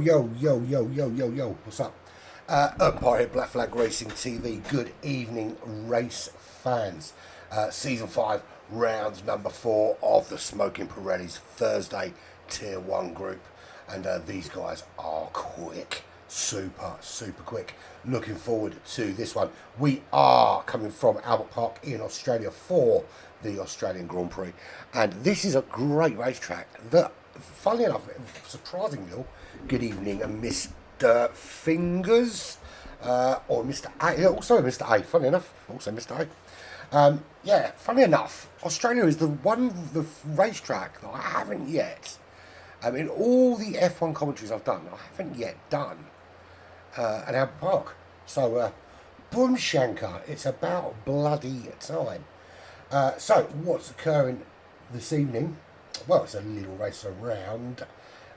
Yo, what's up? Empire here, Black Flag Racing TV. Good evening, race fans. Season 5, round number 4 of the Smoking Pirellis Thursday Tier 1 group. And these guys are quick. Super quick. Looking forward to this one. We are coming from Albert Park in Australia for the Australian Grand Prix. And this is a great racetrack that, funnily enough, surprisingly, good evening, Mr. Fingers, or Mr. A, also Mr. A, funny enough, also Mr. A. Yeah, funny enough, Australia is the racetrack that I haven't yet, in all the F1 commentaries I've done, I haven't yet done at Albert Park. So, boom shanker, it's about bloody time. So, what's occurring this evening? Well, it's a little race around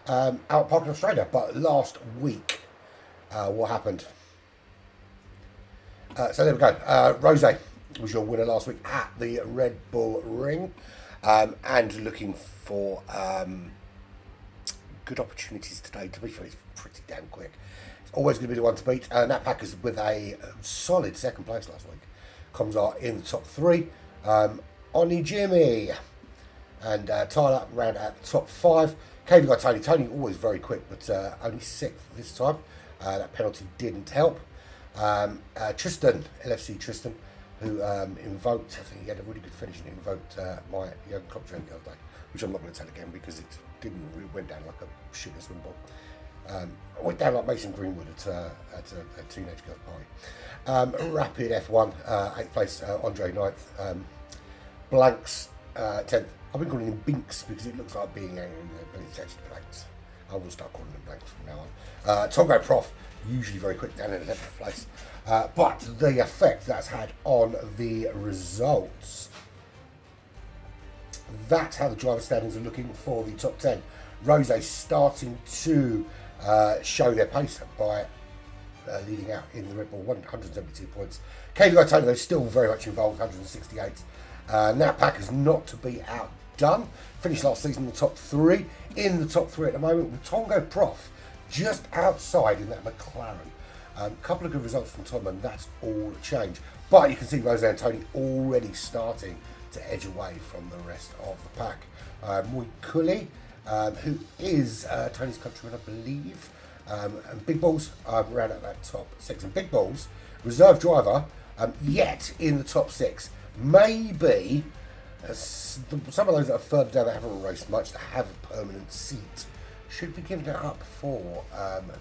Albert Park in Australia, but last week, what happened? So there we go. Rose was your winner last week at the Red Bull Ring, and looking for good opportunities today. To be fair, it's pretty damn quick. It's always going to be the one to beat. Nat Packers with a solid second place last week. Comes out in the top 3. Oni Jimmy and Tyler round at the top 5. KV got Tony. Tony always very quick, but only 6th this time. That penalty didn't help. Tristan, LFC Tristan, who invoked, I think he had a really good finish and invoked my young club joint the other day, which I'm not going to tell again because it went down like a sugar swim ball. It went down like Mason Greenwood at a teenage girls' party. Rapid F1, 8th place, Andre 9th. Blanks, 10th. I've been calling him Binks because it looks like being angry, but it's actually Blanks. I will start calling him Blanks from now on. Tongo Prof, usually very quick, down in 11th place. But the effect that's had on the results, that's how the driver standings are looking for the top 10. Rose starting to show their pace by leading out in the Red Bull, 172 points. KV Tony still very much involved, 168. Nat Packers not to be outdone. Finished last season in the top 3. In the top 3 at the moment with Tongo Prof just outside in that McLaren. Couple of good results from Tom, and that's all change. But you can see Rose and Tony already starting to edge away from the rest of the pack. Mui Cully, who is Tony's countryman, I believe. And Big Balls round at that top 6. And Big Balls, reserve driver, yet in the top 6. Maybe some of those that are further down that haven't raced much, that have a permanent seat, should be giving it up for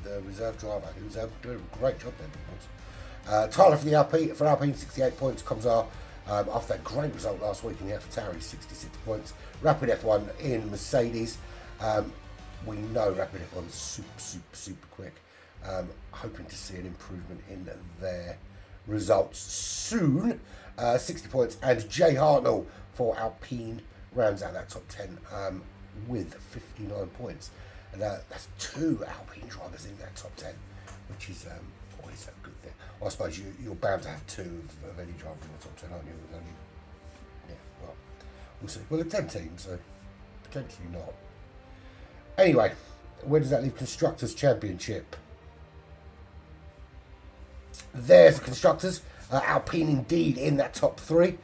the reserve driver, who's doing a great job there, Big Balls. Tyler for Alpine, 68 points. Comes out after that great result last week in the AlphaTauri, 66 points. Rapid F1 in Mercedes. We know Rapid F1 is super quick. Hoping to see an improvement in their results soon. 60 points. And Jay Hartnell for Alpine rounds out that top 10 with 59 points. And that's 2 Alpine drivers in that top 10, which is always a good thing. I suppose you're bound to have 2 of any driver in the top 10, aren't you? Yeah, well, we'll see. Well, they're 10 teams, so potentially not. Anyway, where does that leave Constructors' Championship? There's the Constructors. Alpine indeed in that top 3.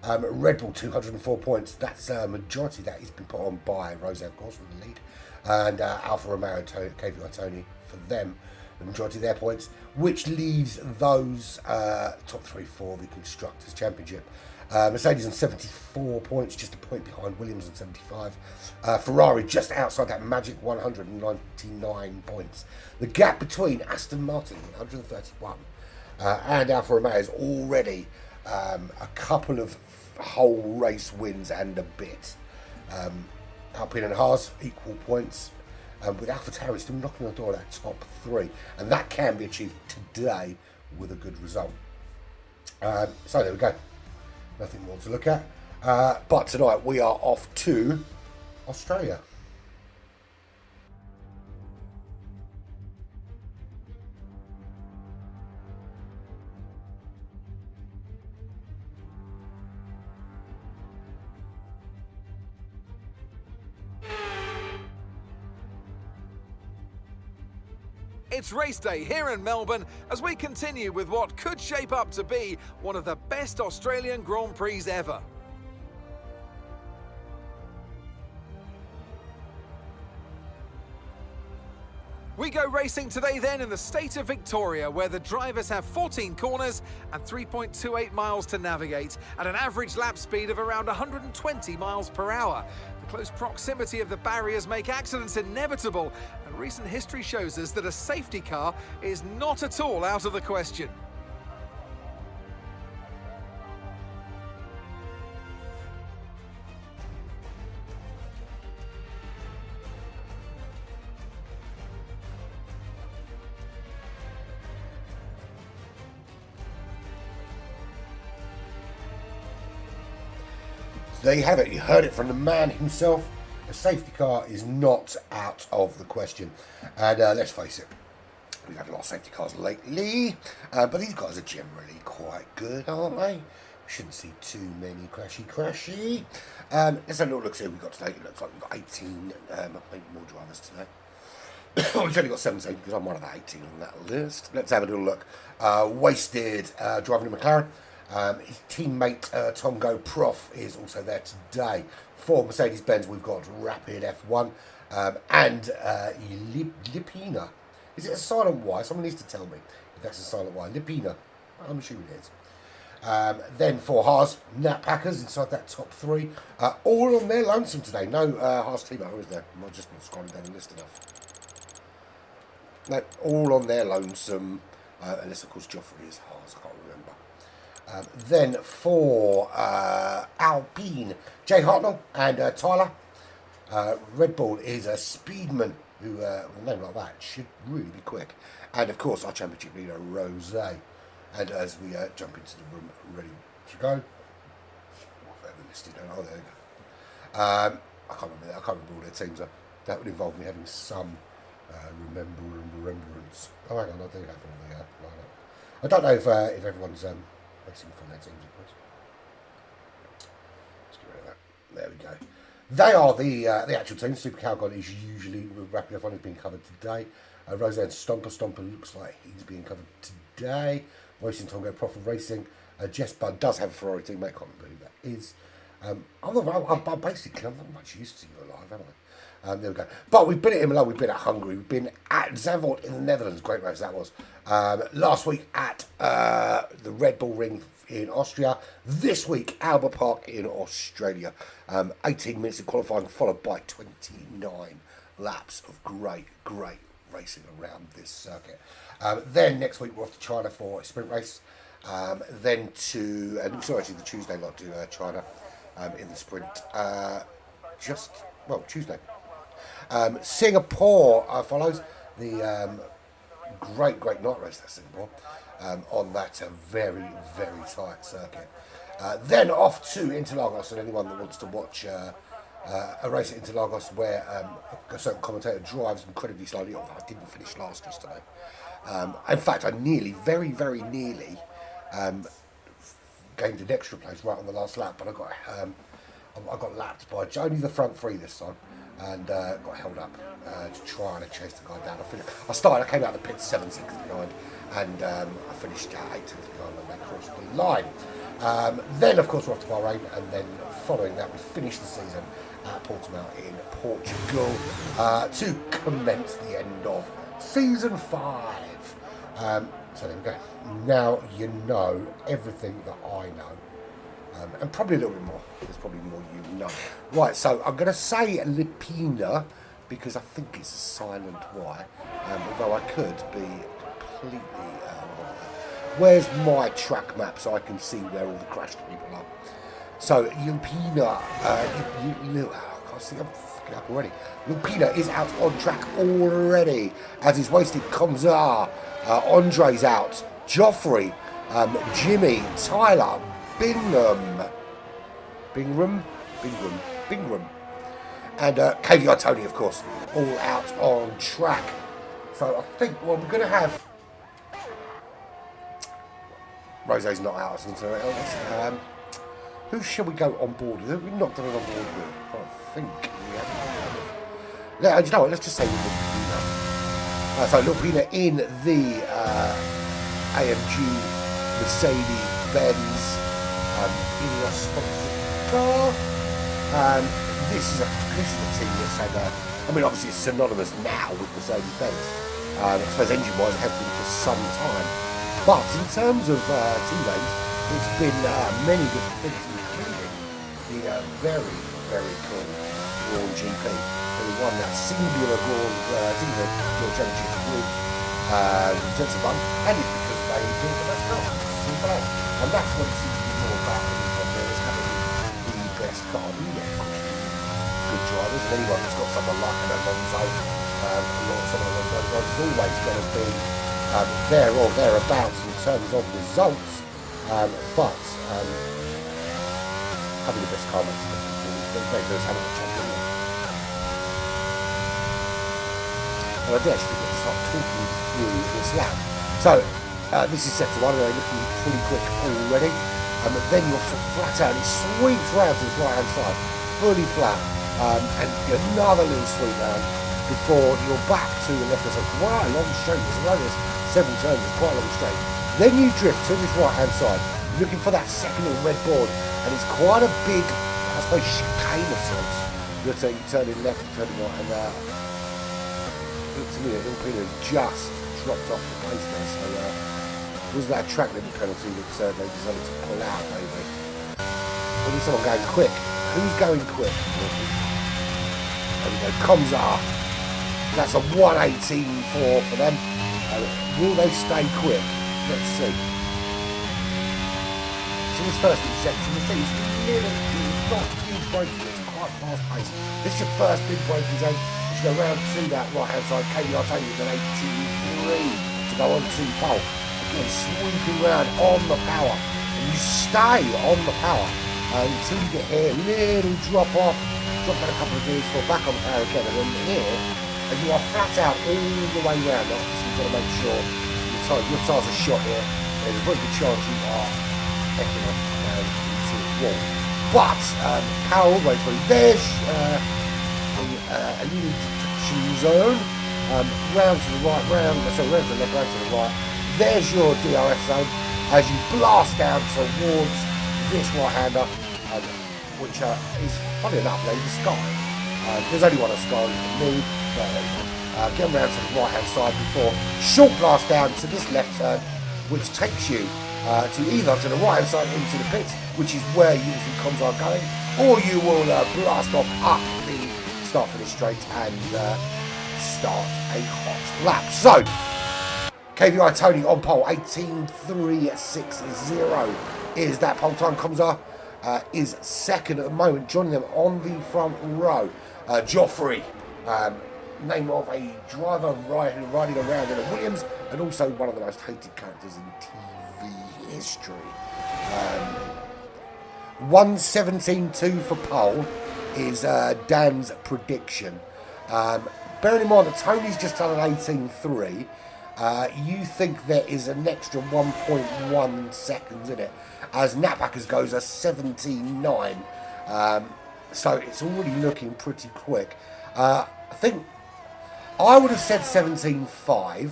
Red Bull 204 points. That's a majority that has been put on by Rose, of course, with the lead. And Alfa Romeo, KVI Tony for them, the majority of their points, which leaves those top 3 for the Constructors' Championship. Mercedes on 74 points, just a point behind Williams on 75. Ferrari just outside that magic 199 points. The gap between Aston Martin, 131, and Alfa Romeo is already a couple of whole race wins and a bit. Alpine and Haas, equal points. With AlphaTauri still knocking on the door of that top 3. And that can be achieved today with a good result. So there we go. Nothing more to look at. But tonight we are off to Australia. It's race day here in Melbourne as we continue with what could shape up to be one of the best Australian Grand Prix ever. We go racing today then in the state of Victoria, where the drivers have 14 corners and 3.28 miles to navigate at an average lap speed of around 120 miles per hour. The close proximity of the barriers make accidents inevitable, and recent history shows us that a safety car is not at all out of the question. There you have it. You heard it from the man himself. A safety car is not out of the question. And let's face it, we've had a lot of safety cars lately. But these guys are generally quite good, aren't they? We shouldn't see too many crashy. Let's have a little look, see who we've got today. It looks like we've got 18, maybe more drivers today. We've only got 17 because I'm one of the 18 on that list. Let's have a little look. Wasted driving a McLaren. His teammate Tom Go Prof is also there today. For Mercedes-Benz, we've got Rapid F1 and Lipina. Is it a silent Y? Someone needs to tell me if that's a silent Y. Lipina. I'm assuming it is. Then for Haas, Nat Packers inside that top three. All on their lonesome today. No Haas team owner, is there? I'm just not scrolling down the list enough. No, all on their lonesome. Unless, of course, Joffrey is Haas. I can't remember. Then for Alpine, Jay Hartnell and Tyler. Red Bull is a speedman who, with a name like that, should really be quick. And of course, our championship leader, Rose. And as we jump into the room ready to go, listed, oh, there you go. I can't remember all their teams. That would involve me having some remembrance. Oh, hang on, I do have all the lineup. I don't know if everyone's racing from their teams, of course. Let's get rid of that. There we go. They are the actual team. Supercar God is usually Rapid F1 is being covered today. Roseanne Stomper looks like he's being covered today. Racing Tongo Profit Racing. Jess Budd does have a Ferrari teammate. Can't remember who that is. I'm basically I'm not much used to you alive, haven't I? There we go. But we've been at Imola, we've been at Hungary, we've been at Zandvoort in the Netherlands. Great race that was. Last week at the Red Bull Ring in Austria. This week, Albert Park in Australia. 18 minutes of qualifying, followed by 29 laps of great racing around this circuit. Then next week, we're off to China for a sprint race. Then to, actually the Tuesday lot to China in the sprint. Tuesday. Singapore follows the great night race at Singapore on that very tight circuit. Then off to Interlagos, and anyone that wants to watch a race at Interlagos where a certain commentator drives incredibly slowly. Although I didn't finish last yesterday. In fact, I very nearly gained an extra place right on the last lap, but I got lapped by only the front three this time, and got held up to try and chase the guy down. I came out of the pit 7 seconds behind, and I finished 8 seconds behind when they crossed the line. Then, of course, we're off to Bahrain, and then following that, we finished the season at Portimao in Portugal to commence the end of season 5. So there we go. Now you know everything that I know. And probably a little bit more. There's probably more you know. Right, so I'm going to say Lipina because I think it's a silent Y. Although I could be completely wrong. Where's my track map so I can see where all the crashed people are? So Lipina, I can't see, I'm fucking up already. Lipina is out on track already, as is Wasted Komzar. Andre's out. Joffrey, Jimmy, Tyler, Bingham, and KVR Tony, of course, all out on track. So I think, well, we're going to have Rose's not out, so who shall we go on board with? We've not done it on board with. I think we haven't. Yeah, you know what? Let's just say we So looking in the AMG Mercedes-Benz Ineos sponsored car. This is a team that's had, I mean, obviously it's synonymous now with Mercedes-Benz. I suppose engine-wise it has been for some time. But in terms of team names, it's been many different things, including the very, very cool Brawn GP, who won that singular Brawn World Championship with Jensen Button, and it's because they built the best car. Simple as. And that's what it seems to be more about in this one there, is having the best car. You get good drivers, and anyone that's got someone like an Alonso, some of the drivers is always going to be there or thereabouts in terms of results, but having the best car makes a difference. It's very good having a champion. And I do actually get to start talking through this lap. So this is set to one, they're looking pretty quick already. Then you're sort of flat out, it sweeps round to the right hand side, fully flat, and another little sweep round before you're back to the left hand side. Quite a long straight, there's several turns, it's quite a long straight. Then you drift to this right hand side, looking for that second little red board, and it's quite a big, I suppose, chicane of sorts. You turn in left, turn in right, and to me, the little Pino has just dropped off the pace there, so was that a track limit penalty that they decided to pull out, maybe? Or is someone going quick? Who's going quick? There we go, Comzar. That's a 1:18.4 for them. Will they stay quick? Let's see. So this first section, you see, it's not huge braking, it's quite fast paced. This is your first big braking zone. You go round to that right hand side. KVR taking with an 18.3 to go on to pole. Again, sweeping round on the power. And you stay on the power until you get here. Little drop off. Drop down a couple of gears, fall back on the power again. And then here, and you are flat out all the way round. Obviously, you've got to make sure your tyres are shot here. There's a very good chance you are effing off down into the wall. But power all the way through. There's a little detection zone. Round to the right, round to the left, round to the right. There's your DRS zone as you blast down towards this right-hander, which is, funny enough, the Sky. There's only one of Sky for me, but get round to the right-hand side before short blast down to this left turn, which takes you to either to the right-hand side into the pits, which is where you see comms are going, or you will blast off up the start finish straight and start a hot lap. So KVI Tony on pole, 18.360 is that pole time. Comzar is second at the moment, joining them on the front row. Joffrey, name of a driver riding around in a Williams, and also one of the most hated characters in TV history. 1:17.2 for pole is Dan's prediction. Bearing in mind that Tony's just done an 18.3, you think there is an extra 1.1 seconds in it, as Napbackers goes a 17.9. So it's already looking pretty quick. I think I would have said 17.5,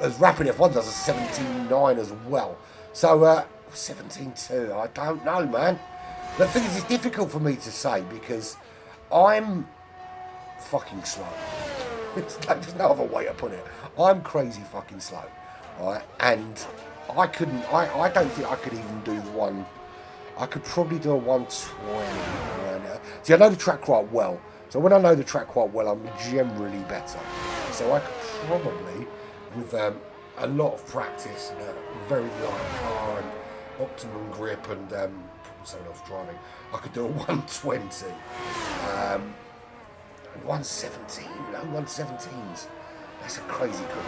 as Rapid F1 does a 17.9 as well. So 17.2, I don't know, man. The thing is, it's difficult for me to say because I'm fucking slow. There's no other way to put it. I'm crazy fucking slow, right? And I don't think I could even do the one. I could probably do a 120 right now. See, I know the track quite well. So when I know the track quite well, I'm generally better. So I could probably, with a lot of practice and a very light car and optimum grip and someone else driving, I could do a 120. 117, no 117s. That's a crazy quick.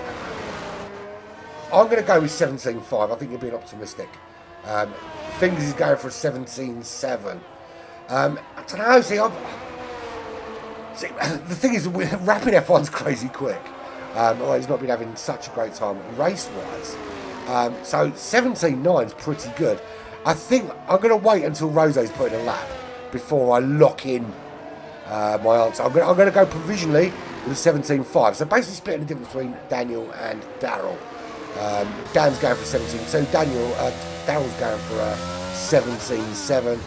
I'm going to go with 17.5. I think you're being optimistic. Fingers is going for a 17.7. I don't know. See, the thing is, Rapid F1's crazy quick. Although he's not been having such a great time race-wise. So 17.9 is pretty good. I think I'm going to wait until Rose's put in a lap before I lock in my answer. I'm going to go provisionally with a 17.5. So basically splitting the difference between Daniel and Daryl. Dan's going for 17.2. Daryl's going for a 17.7.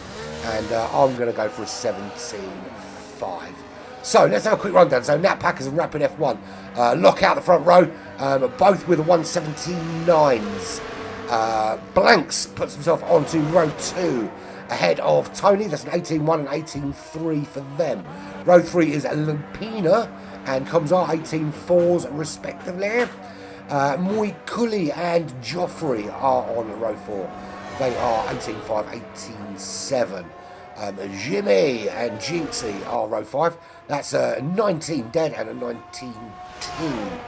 And I'm going to go for a 17.5. So let's have a quick rundown. So Nat Packers and Rapid F1 lock out the front row, both with the 179s. Blanks puts himself onto row 2 ahead of Tony. That's an 18.1 and 18.3 for them. Row 3 is Lupina and Comzar 18.4s respectively. Moikuli and Joffrey are on row 4. They are 18.5, 18.7. Jimmy and Jinxie are row 5. That's a 19 dead and a 19.2.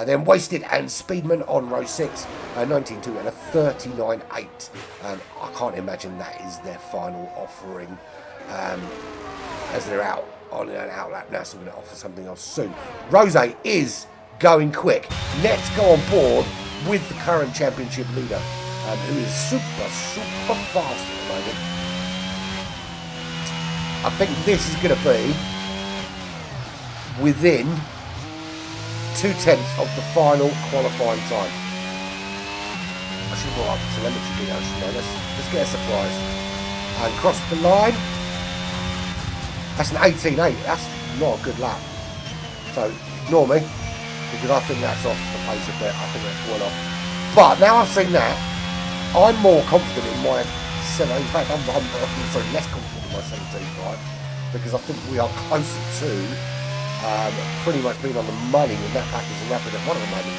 Then Wasted and Speedman on row 6, 19.2 and a 39.8. I can't imagine that is their final offering as they're out on an outlap now, so we're going to offer something else soon. Rose is going quick. Let's go on board with the current championship leader, who is super fast at the moment. I think this is going to be within 2/10 of the final qualifying time. I should have brought up the telemetry video, let's get a surprise. And cross the line. That's an 18.8. That's not a good lap. So ignore me, because I think that's off the pace a bit. I think that's well off. But now I've seen that, I'm more confident in my 7. In fact, I'm less confident in my 17.5, because I think we are closer to pretty much being on the money with Nat Packers and Rapid F1 at the moment.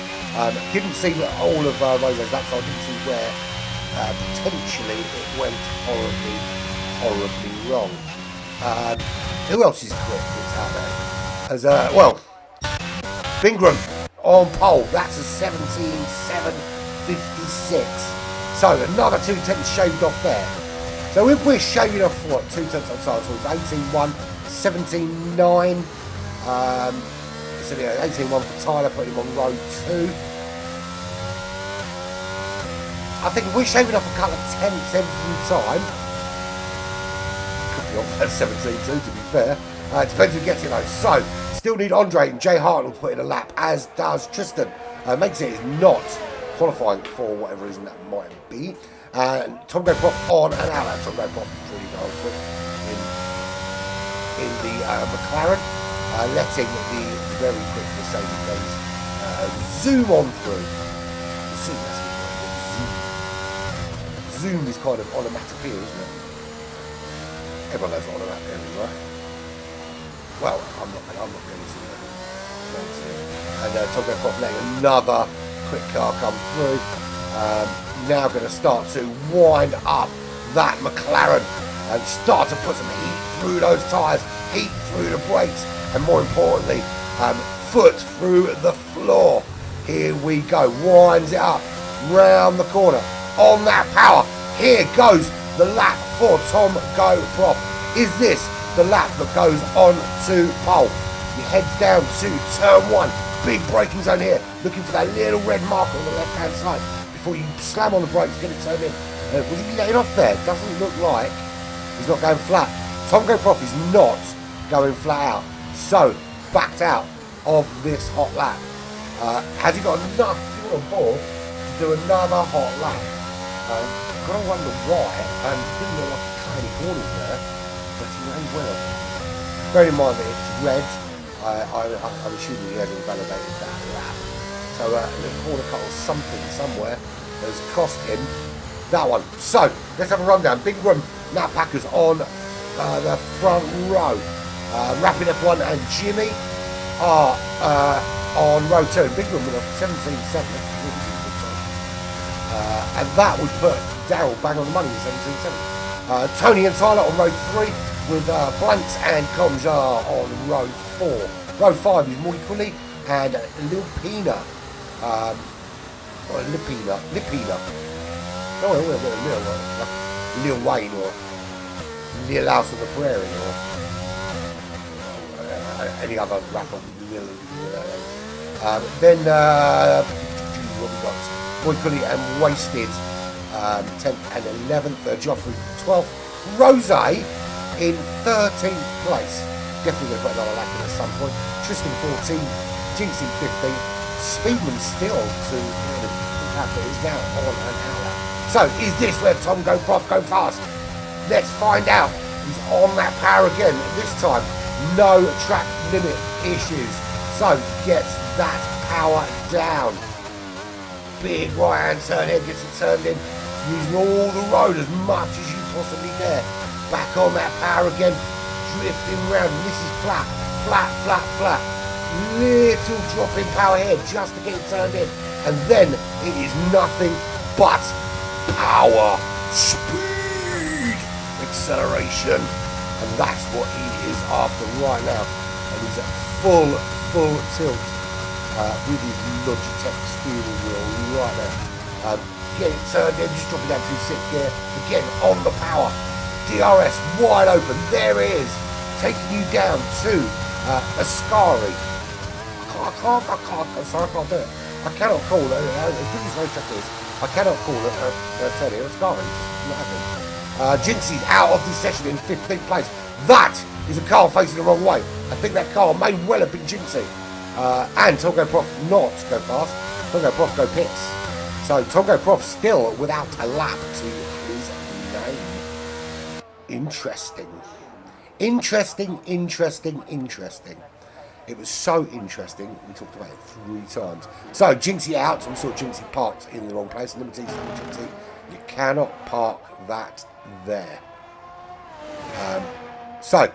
Didn't see all of Rose's laps, so I didn't see where potentially it went horribly wrong. Who else is quick that's out there? As Bingram on pole. That's a 17.756. So another 2/10 shaved off there. So if we're shaving off what 2/10 on side, so it's 18.1, 17.9. So yeah, 18.1 for Tyler, put him on row 2. I think if we're shaving off a couple of tenths every time, could be off at 17.2 to be fair. Depends who gets it though. So, still need Andre and Jay Hartnell to put in a lap, as does Tristan. Makes it is not qualifying for whatever reason that might be. Tom Graycroft on and out. Tom Graycroft is really going quick in the McLaren. Letting the very quick Mercedes-Benz zoom on through. Zoom is kind of onomatopoeia, isn't it? Everyone knows what onomatopoeia is, right? Well, I'm not going to it. And Tom Graycroft letting another quick car come through. Now going to start to wind up that McLaren and start to put some heat through those tyres, heat through the brakes, and more importantly, foot through the floor. Here we go, winds it up, round the corner, on that power. Here goes the lap for Tom Graycroft. Is this the lap that goes on to pole? He heads down to turn 1, big braking zone here, looking for that little red mark on the left-hand side before you slam on the brakes, get it turned in. Was he letting off there? Doesn't look like. He's not going flat. Tom Graycroft is not going flat out. So, backed out of this hot lap. Has he got enough fuel on board to do another hot lap? Gotta wonder why. Didn't look like a tiny corners there, but he may well. Bear in mind that it's red. I'm assuming he hasn't validated that lap. So, the corner cut or something somewhere has cost him that one. So, let's have a rundown. Big room, Nat Packers on the front row. Rapid F1 and Jimmy are on row 2. Big room with a 17.7. And that would put Daryl bang on the money with 17.7. Tony and Tyler on row 3 with Blanks and Comjar on row 4. Row 5 is Morty Cooley and Lupina. Lipina. No, Lil Wayne or Lil House on the Prairie or any other rapper. Then what we got? Boy Cully and Wasted 10th and 11th. Joffrey 12th. Rose in 13th place. Definitely going to put another lap in at some point. Tristan 14, Jinxie 15, Speedman still to the lap that is now on an hour. So, is this where Tom Go Prof go fast? Let's find out. He's on that power again. This time, no track limit issues. So, gets that power down. Big right hand turn here, gets it turned in. Using all the road as much as you possibly dare. Back on that power again. Drifting around. And this is flat, flat, flat, flat. Little drop in power here just to get it turned in. And then it is nothing but power, speed, acceleration. And that's what he is after right now. And he's at full tilt with his Logitech steering wheel right now. Get it turned in, just dropping down to 6th gear. Again, on the power. DRS wide open. There it is. Taking you down to Ascari. I can't do it. I cannot call it, as good as racetrack is, I cannot call it a Teddy or Ascari. It's not happening. Jinxie's out of this session in 15th place. That is a car facing the wrong way. I think that car may well have been Jinxie. And Tongo Prof not go fast. Tongo Prof go pits. So Tongo Prof still without a lap to his name. Interesting. It was so interesting, we talked about it 3 times. So Jinxie out, we saw Jinxie parked in the wrong place. And let me tell you something, Jinxie, you cannot park that there. So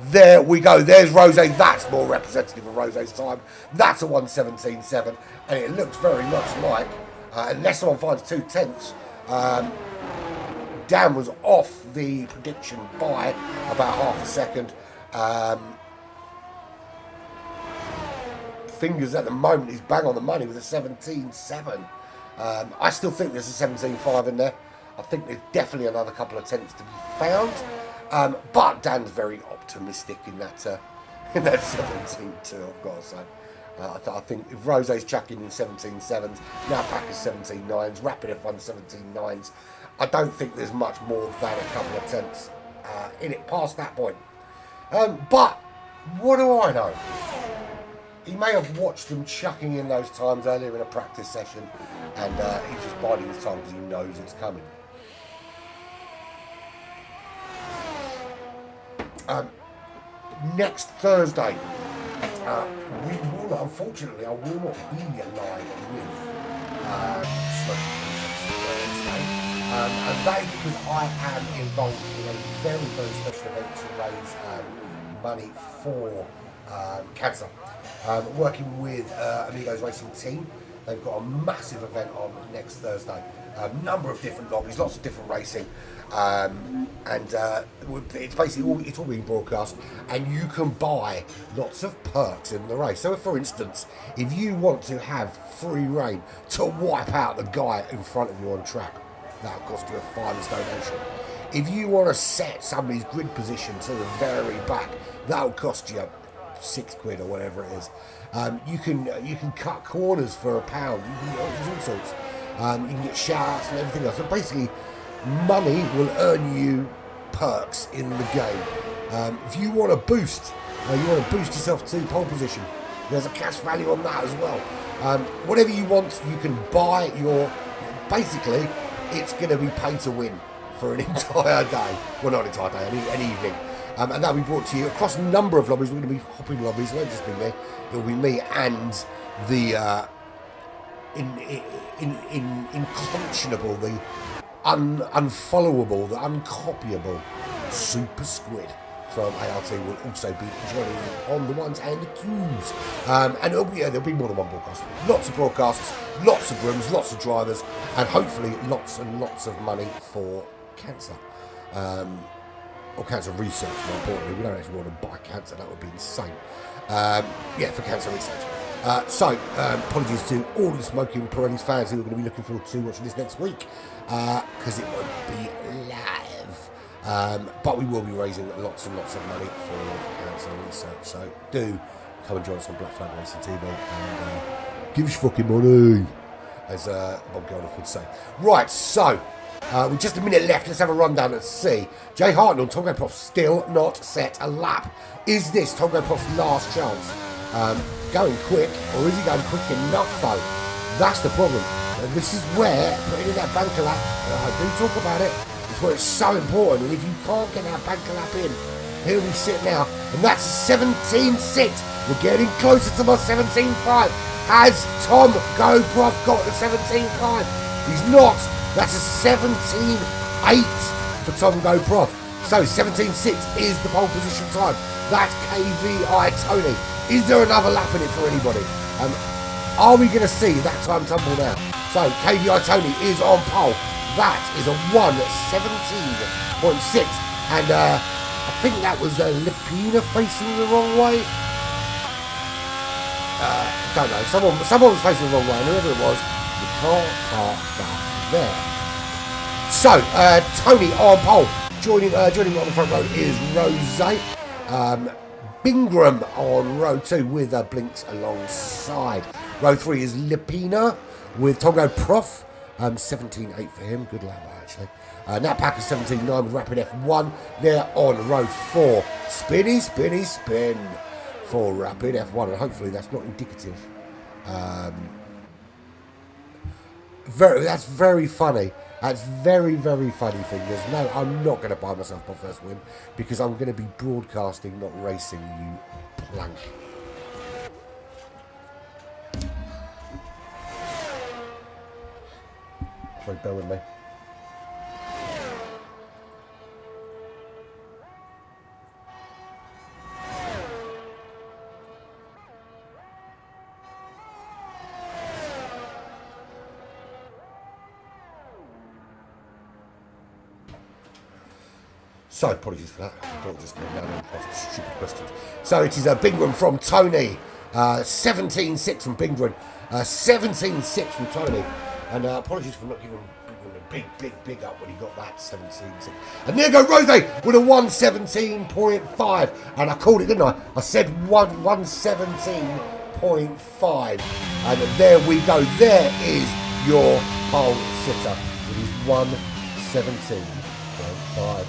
there we go. There's Rose. That's more representative of Rose's time. That's a 1:17.7, and it looks very much like, unless someone finds 2 tenths, Dan was off the prediction by about half a second. Fingers at the moment is bang on the money with a 17.7. I still think there's a 17.5 in there. I think there's definitely another couple of tenths to be found. But Dan's very optimistic in that 17.2, I've got to say. I think if Rose's chucking in 17.7s, now Packer's 17.9s, Rapid F1 17.9s, I don't think there's much more than a couple of tenths in it past that point. But what do I know? He may have watched them chucking in those times earlier in a practice session, and he's just biding his time because he knows it's coming. Next Thursday, unfortunately, I will not be live with Smoking Pirellis, and that is because I am involved in a very, very special event to raise money for cancer. Working with Amigos Racing Team. They've got a massive event on next Thursday. A number of different lobbies, lots of different racing, and it's basically it's all being broadcast, and you can buy lots of perks in the race. So, for instance, if you want to have free reign to wipe out the guy in front of you on track, that'll cost you a £5 donation. If you want to set somebody's grid position to the very back, that'll cost you £6 or whatever it is. You can cut corners for £1. There's all sorts. You can get shout-outs and everything else. So basically, money will earn you perks in the game. If you want to boost, yourself to pole position, there's a cash value on that as well. Whatever you want, you can buy your... Basically, it's going to be pay to win for an entire day. Well, not an entire day, an evening. And that'll be brought to you across a number of lobbies. We're going to be hopping lobbies. It won't just be me. It'll be me and the inconscionable, the unfollowable, the uncopyable Super Squid from ART will also be joining on the ones and the twos. And there'll be more than one broadcast. Lots of broadcasts, lots of rooms, lots of drivers, and hopefully lots and lots of money for cancer. Or cancer research, more importantly. We don't actually want to buy cancer, that would be insane. For cancer research. So, apologies to all the Smoking Pirellis fans who are going to be looking forward to watching this next week, because it won't be live. But we will be raising lots and lots of money for cancer research. So, do come and join us on Black Flag Racing TV and give us fucking money, as Bob Geldof would say. Right, so... With just a minute left, let's have a rundown and see. Jay Hartnell, Tongo Prof still not set a lap. Is this Tongo Prof's last chance? Going quick, or is he going quick enough though? That's the problem. And this is where putting in that banker lap, I do talk about it, it's where it's so important. And if you can't get that banker lap in, here we sit now, and that's 17.6. We're getting closer to my 17.5. Has Tom Go Prof got the 17.5? He's not. That's a 17.8 for Tom Go Prof. So 17.6 is the pole position time. That's KVI Tony. Is there another lap in it for anybody? Are we going to see that time tumble now? So KVI Tony is on pole. That is a 1:17.6, and I think that was Lipina facing the wrong way. Don't know. Someone was facing the wrong way, and whoever it was, you can't park that there. So Tony on pole. Joining me on the front row is Rose. Bingram on row 2 with Blinks alongside. Row 3 is Lipina with Tongo Prof. 17.8 for him. Good lap, actually. Nat Packer 17.9 with Rapid F1. They're on row 4. Spinny, spinny, spin for Rapid F1. And hopefully that's not indicative. That's very funny. That's very, very funny, Fingers. No, I'm not going to buy myself my first win because I'm going to be broadcasting, not racing, you plank. Sorry, bear with me. So, apologies for that. Don't just go down and ask stupid questions. So, it is a big one from Tony. 17.6 from Bingren. 17.6 from Tony. And apologies for not giving Bingren a big up when he got that 17.6. And there go Rose with a 117.5. And I called it, didn't I? I said 117.5. And there we go. There is your pole sitter. It is 117.5.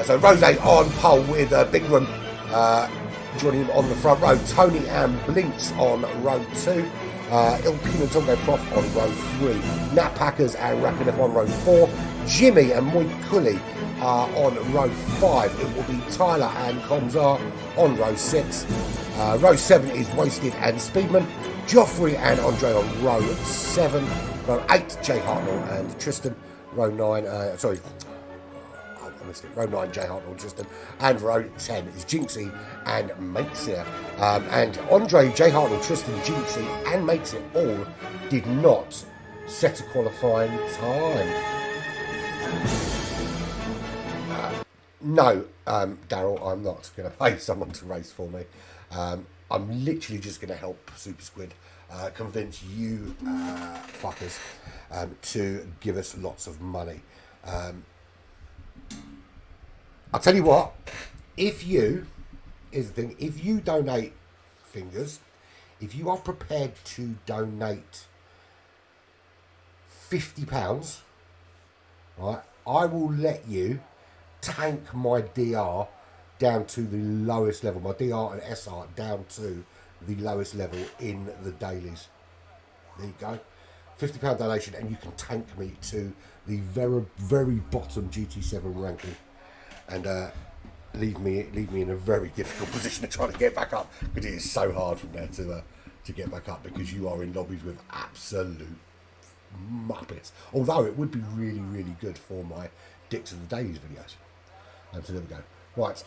So Rose on pole with Bingram joining him on the front row. Tony and Blinks on row 2. Ilpina and Tongo Prof on row 3. Nat Packers and Rapid F1 row 4. Jimmy and Moy Cully are on row 5. It will be Tyler and Comzar on row 6. Row 7 is Wasted and Speedman. Joffrey and Andre on row 7. Row 8, Jay Hartnell and Tristan. Row 9, row 9, Jay Hartnell and Tristan, and row 10 is Jinxie and Matesia. And Andre, Jay Hartnell, Tristan, Jinxie, and Matesia all did not set a qualifying time. No, Daryl, I'm not going to pay someone to race for me. I'm literally just going to help Super Squid convince you fuckers to give us lots of money. I'll tell you what, here's the thing, if you donate, Fingers, if you are prepared to donate £50, right, I will let you tank my DR down to the lowest level, my DR and SR down to the lowest level in the dailies. There you go. £50 donation and you can tank me to the very, very bottom GT7 ranking. And leave me in a very difficult position to try to get back up, because it is so hard from there to get back up, because you are in lobbies with absolute muppets. Although it would be really, really good for my Dicks of the Days videos. So there we go. Right,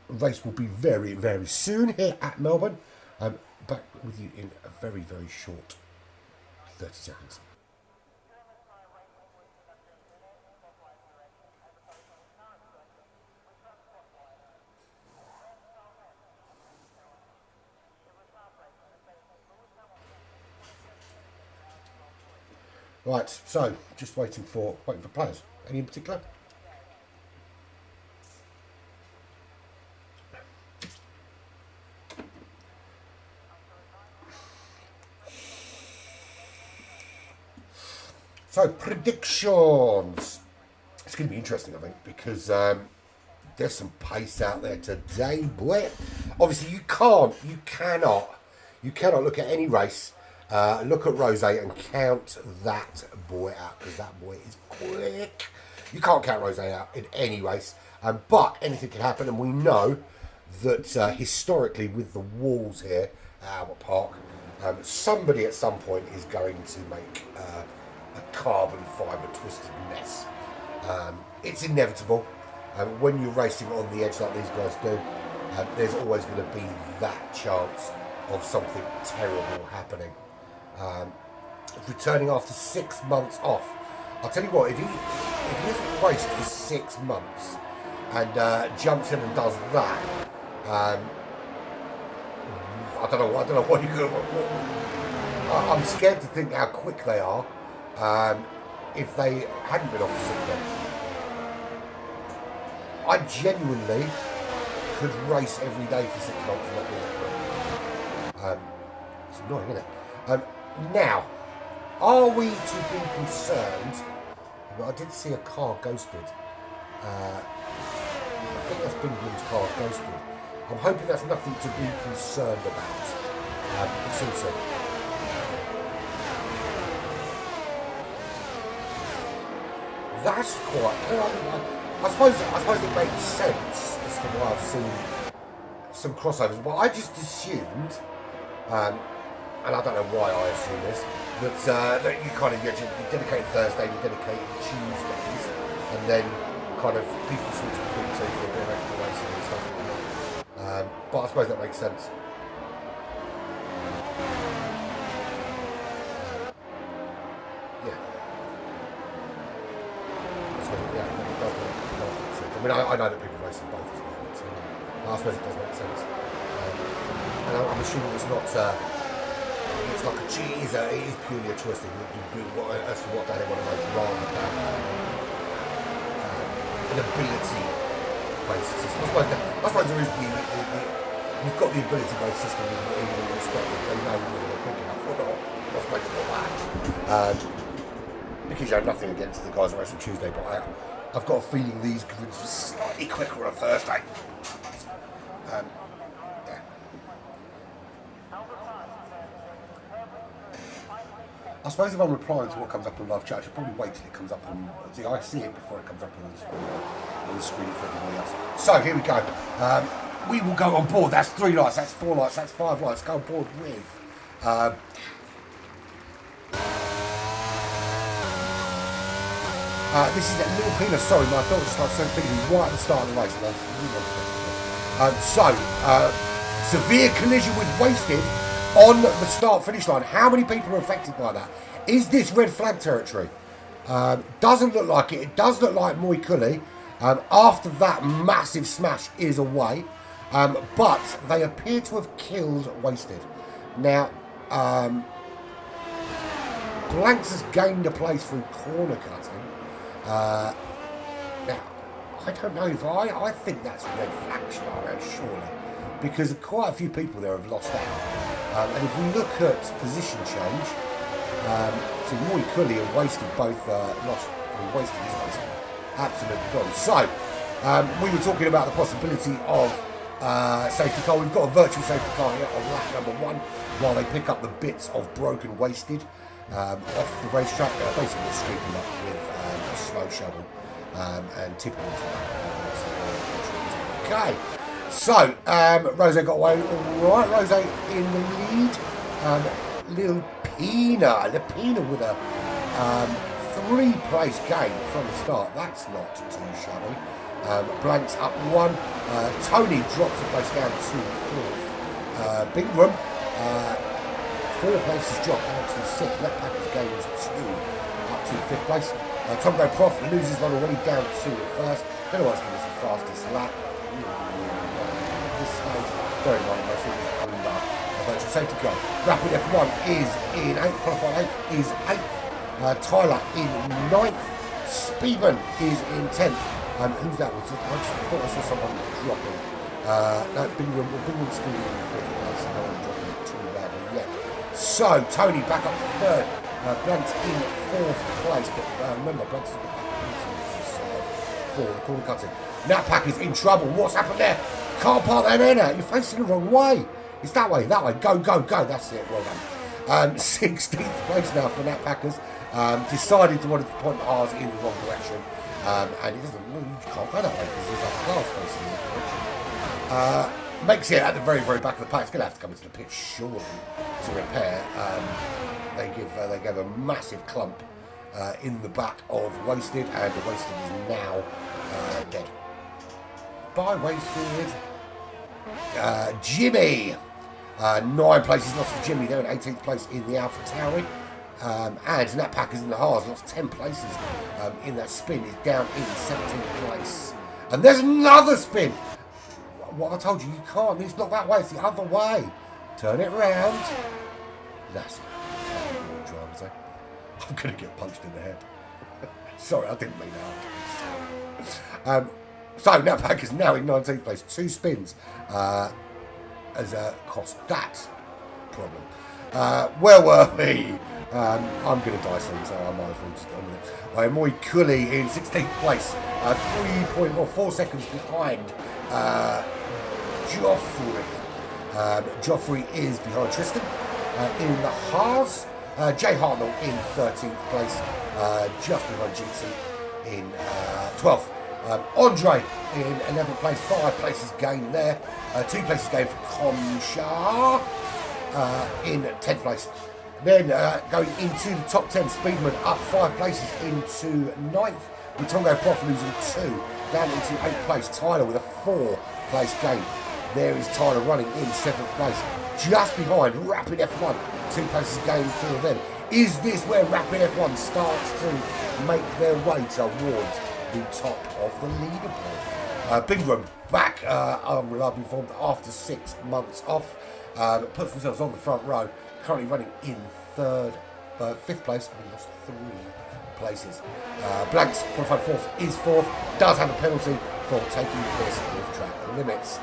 race will be very, very soon here at Melbourne. Back with you in a very, very short 30 seconds. Right, so just waiting for players. Any in particular? So, predictions. It's going to be interesting, I think, because there's some pace out there today, boy. Obviously, you cannot look at any race, look at Rose and count that boy out, because that boy is quick. You can't count Rose out in any race, but anything can happen, and we know that historically with the walls here at Albert Park, somebody at some point is going to make a carbon fibre twisted mess. It's inevitable. When you're racing on the edge like these guys do, there's always going to be that chance of something terrible happening. Returning after 6 months off. I'll tell you what, if he hasn't raced for 6 months and jumps in and does that, I don't know what you're going to. I'm scared to think how quick they are. If they hadn't been off for 6 months, I genuinely could race every day for 6 months and not be that quick. It's annoying, isn't it? Now, are we to be concerned? Well, I did see a car ghosted. I think that's Bingham's car ghosted. I'm hoping that's nothing to be concerned about. It seems so. That's quite. I suppose it makes sense as to why I've seen some crossovers, but I just assumed, and I don't know why I assume this, that you kind of you dedicate Thursday, you dedicate Tuesdays, and then kind of people switch between two for a bit of extra racing and stuff like that. But I suppose that makes sense. I mean, I know that people race in both as well, so I suppose it does make sense. And I'm assuming it's not, it's like a cheese, it is purely a choice thing as to what day they want to make rather than an ability-based system. I suppose there is you've got the ability-based system in the respect that they know whether they're quick enough or not. I suppose it's not that. Because you have nothing against the guys that race on Tuesday, but I've got a feeling these grids are slightly quicker on Thursday. Yeah. I suppose if I'm replying to what comes up on live chat, I should probably wait till it comes up on. See, I see it before it comes up on the screen for everybody else. So here we go. We will go on board. That's 3 lights. That's 4 lights. That's 5 lights. Go on board with. This is a little peanut. Sorry, my daughter started saying things right at the start of the race. Severe collision with Wasted on the start-finish line. How many people are affected by that? Is this red flag territory? Doesn't look like it. It does look like Moy Cully. After that massive smash is away. But they appear to have killed Wasted. Now, Blanks has gained a place through corner cutting. Now, I don't know if I think that's a red flag scenario, surely, because quite a few people there have lost out. And if we look at position change, so Moy Cully and Wasted both lost. I mean, Wasted is Wasted, absolutely gone. So we were talking about the possibility of safety car. We've got a virtual safety car here on lap number 1, while they pick up the bits of broken Wasted off the racetrack. They're basically sweeping up with a snow shovel and tipping into that. Okay, so Rose got away all right. Rose in the lead. Little Pina with a 3-place gain from the start. That's not too shabby. Blanks up 1. Tony drops the place down to 4th. Bingham 4 places drop down to 6th. Let Packers gains 2 up to 5th place. Tom Go Prof loses one already down to 1st. Don't know what's giving us the fastest lap. This stage, very long. I think it's under a virtual safety car. Rapid F1 is in 8th. Qualified 8th is 8th. Tyler in 9th. Speedman is in 10th. Who's that? I just thought I saw someone dropping. No, Bingham's still in 5th place. No one dropping too badly yet. So, Tony back up to 3rd. Blank's in 4th place, but remember, Blank's in the back for the corner cutting. Nat Pack is in trouble. What's happened there? Can't park there now. You're facing the wrong way. It's that way, that way. Go, go, go. That's it. Well done. 16th place now for Nat Packers. Decided to want to point the R's in the wrong direction. And it doesn't, you can't go that way because there's a class facing in that direction. Makes it at the very, very back of the pack. It's going to have to come into the pit surely to repair. They give a massive clump in the back of Wasted, and the Wasted is now dead. Bye, Wasted. Jimmy. 9 places lost for Jimmy. They're in 18th place in the Alpha Tauri. And Nat Packers in the Haas lost 10 places in that spin. Is down in 17th place. And there's another spin. What I told you, you can't. It's not that way. It's the other way. Turn it round. That's it. I'm going to get punched in the head. Sorry, I didn't mean that. So, Nat Packers now in 19th place. 2 spins as a cost that problem. Where were we? I'm going to die soon, so I might as well just get on with it. Moy Cooley in 16th place. 4 seconds behind Joffrey. Joffrey is behind Tristan in the Haas. Jay Hartnell in 13th place, just behind Jinxie in 12th. Andre in 11th place, 5 places gained there. 2 places gained for Comshar in 10th place. Then going into the top 10, Speedman up 5 places into 9th, with Tongo Prof losing 2, down into 8th place. Tyler with a 4 place gain. There is Tyler running in 7th place, just behind Rapid F1, 2 places gained for them. Is this where Rapid F1 starts to make their way towards the top of the leaderboard? Big Room back, unreliably informed, after 6 months off. Puts themselves on the front row, currently running in 5th place, and lost 3 places. Blanks, qualified 4th, is 4th, does have a penalty for taking this with track limits.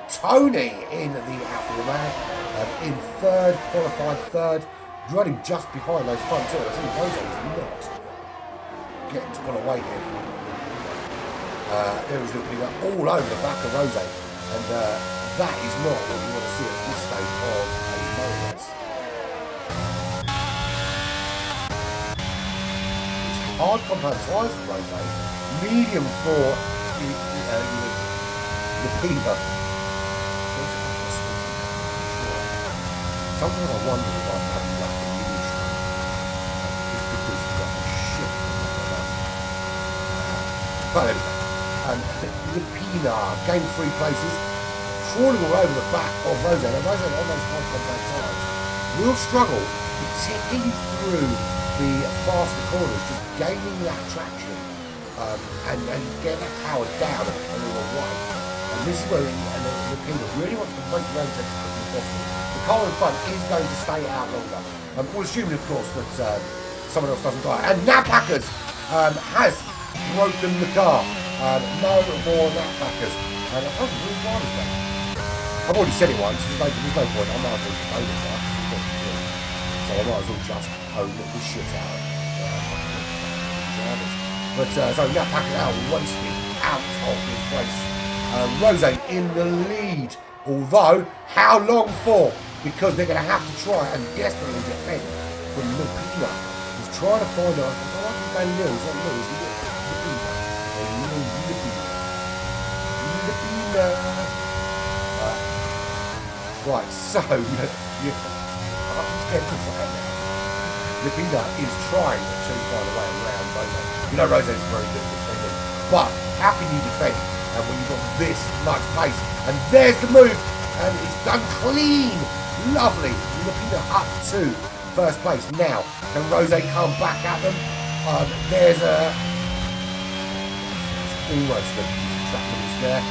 Tony in the Alfa Romeo, in 3rd, qualified 3rd, running just behind those front 2. I think Rose is not getting to pull away here. There is Lupina all over the back of Rose, and that is not what you want to see at this stage of a motor race. It's hard compound tyres for Rose, medium for Lupina. Sometimes I wonder if I'm having like a mini stroke. It's because you've got the shit on that. But anyway, Lupina gained 3 places, crawling all over the back of Roseanne. And Roseanne on those hard compound tyres will struggle, particularly through the faster corners, just gaining that traction and get that power down a little way. And this is where Lupina really wants to break the road as quickly as possible. The car in front is going to stay out longer. We're assuming, of course, that someone else doesn't die. And Nat Packers has broken the car. No more Nat Packers. And I told you, we're drivers back. I've already said it once. There's no point. I might as well just own it now. So I might as well just own the shit out of drivers. But so Nat Packers out, Wasted out of this race. Rose in the lead. Although, how long for? Because they're going to have to try and desperately defend from Lupina. He's trying to find out. I like his name Lil. It's not Lil, it's Lupina. Right, so, I'm scared to say now. Lupina is trying to find a way around Rose. You know Rose is very good at defending. But, how can you defend when you've got this much pace? And there's the move, and it's done clean. Lovely. Lupina up to 1st place. Now, can Rose come back at them? There's almost the track limits there.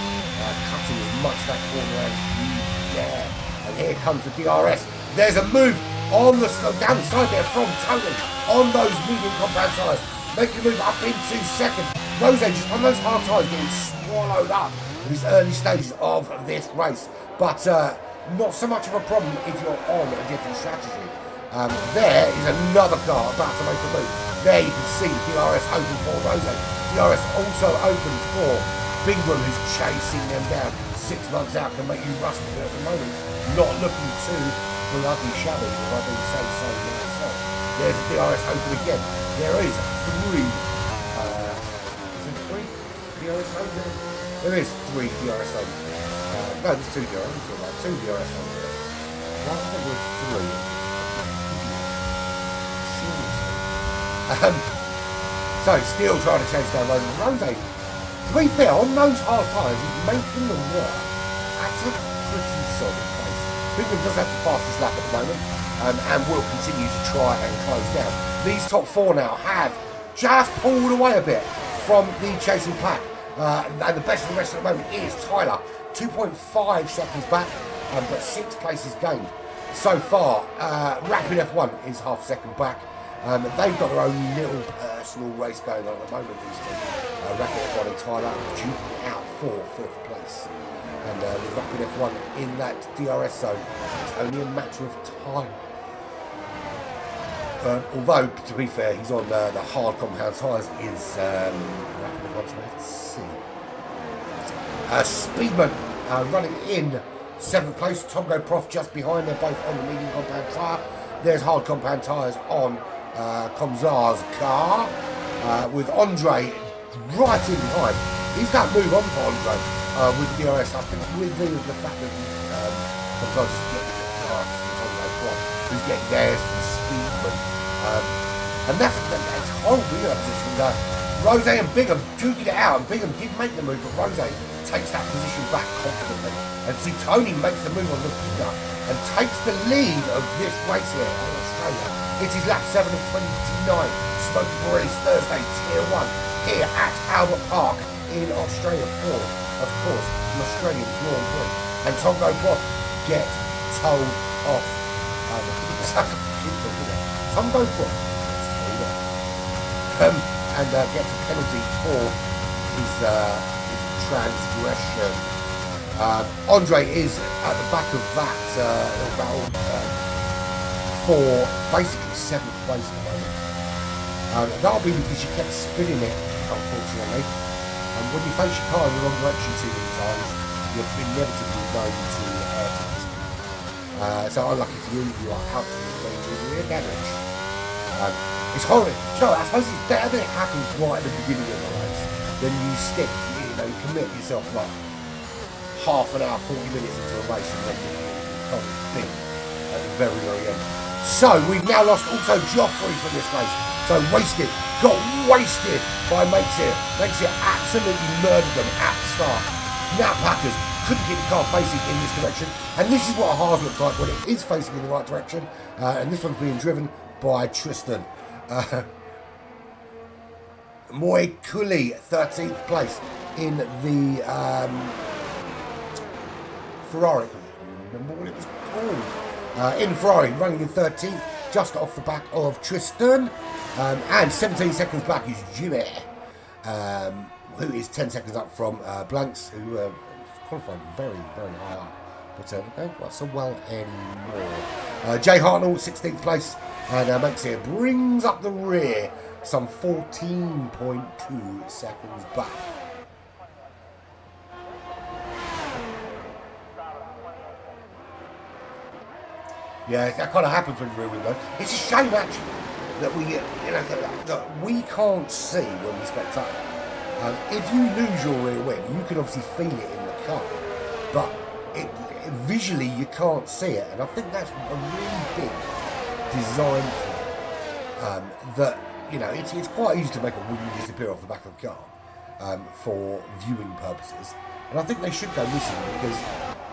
Cutting as much that corner as you dare. And here comes the DRS. There's a move on the down the side there from Tony on those medium compound tyres. Making a move up into 2nd. Rose just on those hard tyres getting swallowed up in these early stages of this race. But not so much of a problem if you're on a different strategy. There is another car about to make a move. There you can see DRS open for Rose. DRS also open for Bingham, who's chasing them down. 6 months out can make you rusty at the moment. Not looking too bloody shabby, if I do say so myself. There's DRS open again. There is 3. Is it 3 DRS open? There is 3 DRS open. No, there's 2 DRS. 2 DRS open. One of them was 3. So still trying to chase down Rose. Rose, to be fair, on those hard tyres, he's making them work at a pretty solid pace. Bingham does have the fastest lap at the moment, and will continue to try and close down. These top 4 now have just pulled away a bit from the chasing pack. And the best of the rest at the moment is Tyler, 2.5 seconds back, but 6 places gained. So far, Rapid F1 is half a second back. They've got their own little personal race going on at the moment, these two. Rapid F1 and Tyler duking out for 5th place. And with Rapid F1 in that DRS zone, it's only a matter of time. Although, to be fair, he's on the hard compound tyres, is Rapid F1, so let's see. Speedman running in 7th place. Tongo Prof just behind, they're both on the medium compound tyre. There's hard compound tyres on Comzar's car, with Andre right in behind. He's got to move on for Andre with the DRS. I think with the fact that Comzar just getting the car who's getting theirs from Speedman. And that's horrible in that position. Rose and Bingham duking it out, and Bingham did make the move, but Rose takes that position back confidently. And see Tony makes the move on the Lupina and takes the lead of this race here in Australia. It is lap 7 of 29. Smoking Pirellis Thursday Tier 1 here at Albert Park in Australia for, of course, the Australian Grand Prix. And Tongo Prof get told off. Tongo Prof gets told off. And gets a penalty for his transgression. Andre is at the back of that little battle for basically 7th place at the moment. That'll be because you kept spinning it, unfortunately. And when you face your car in the wrong direction too many times, you're inevitably going to hurt it. So unlucky for you, you are out to the rear damage. It's horrible. So I suppose it's better that it happens right at the beginning of the race than you stick, you commit yourself like half an hour, 40 minutes into a race and then you can't think at the very, very end. So we've now lost also Joffrey from this race. So got wasted by Makesir. Makesir absolutely murdered them at the start. Now Packers couldn't keep the car facing in this direction, and this is what a Haas looks like when it is facing in the right direction. And this one's being driven by Tristan. Moy Cooley, 13th place in the Ferrari. I can't remember what it was called. In Ferrari, running in 13th, just off the back of Tristan. And 17 seconds back is Jimmy, who is 10 seconds up from Blanks, who qualified very, very high up. But they don't quite so well anymore. Jay Hartnell, 16th place, and makes it, brings up the rear some 14.2 seconds back. Yeah, that kind of happens when you're rear window. It's a shame actually that we can't see when we spectate. If you lose your rear wing, you can obviously feel it in the car, but visually you can't see it, and I think that's a really big design flaw. That it's quite easy to make a wing disappear off the back of the car for viewing purposes, and I think they should go missing because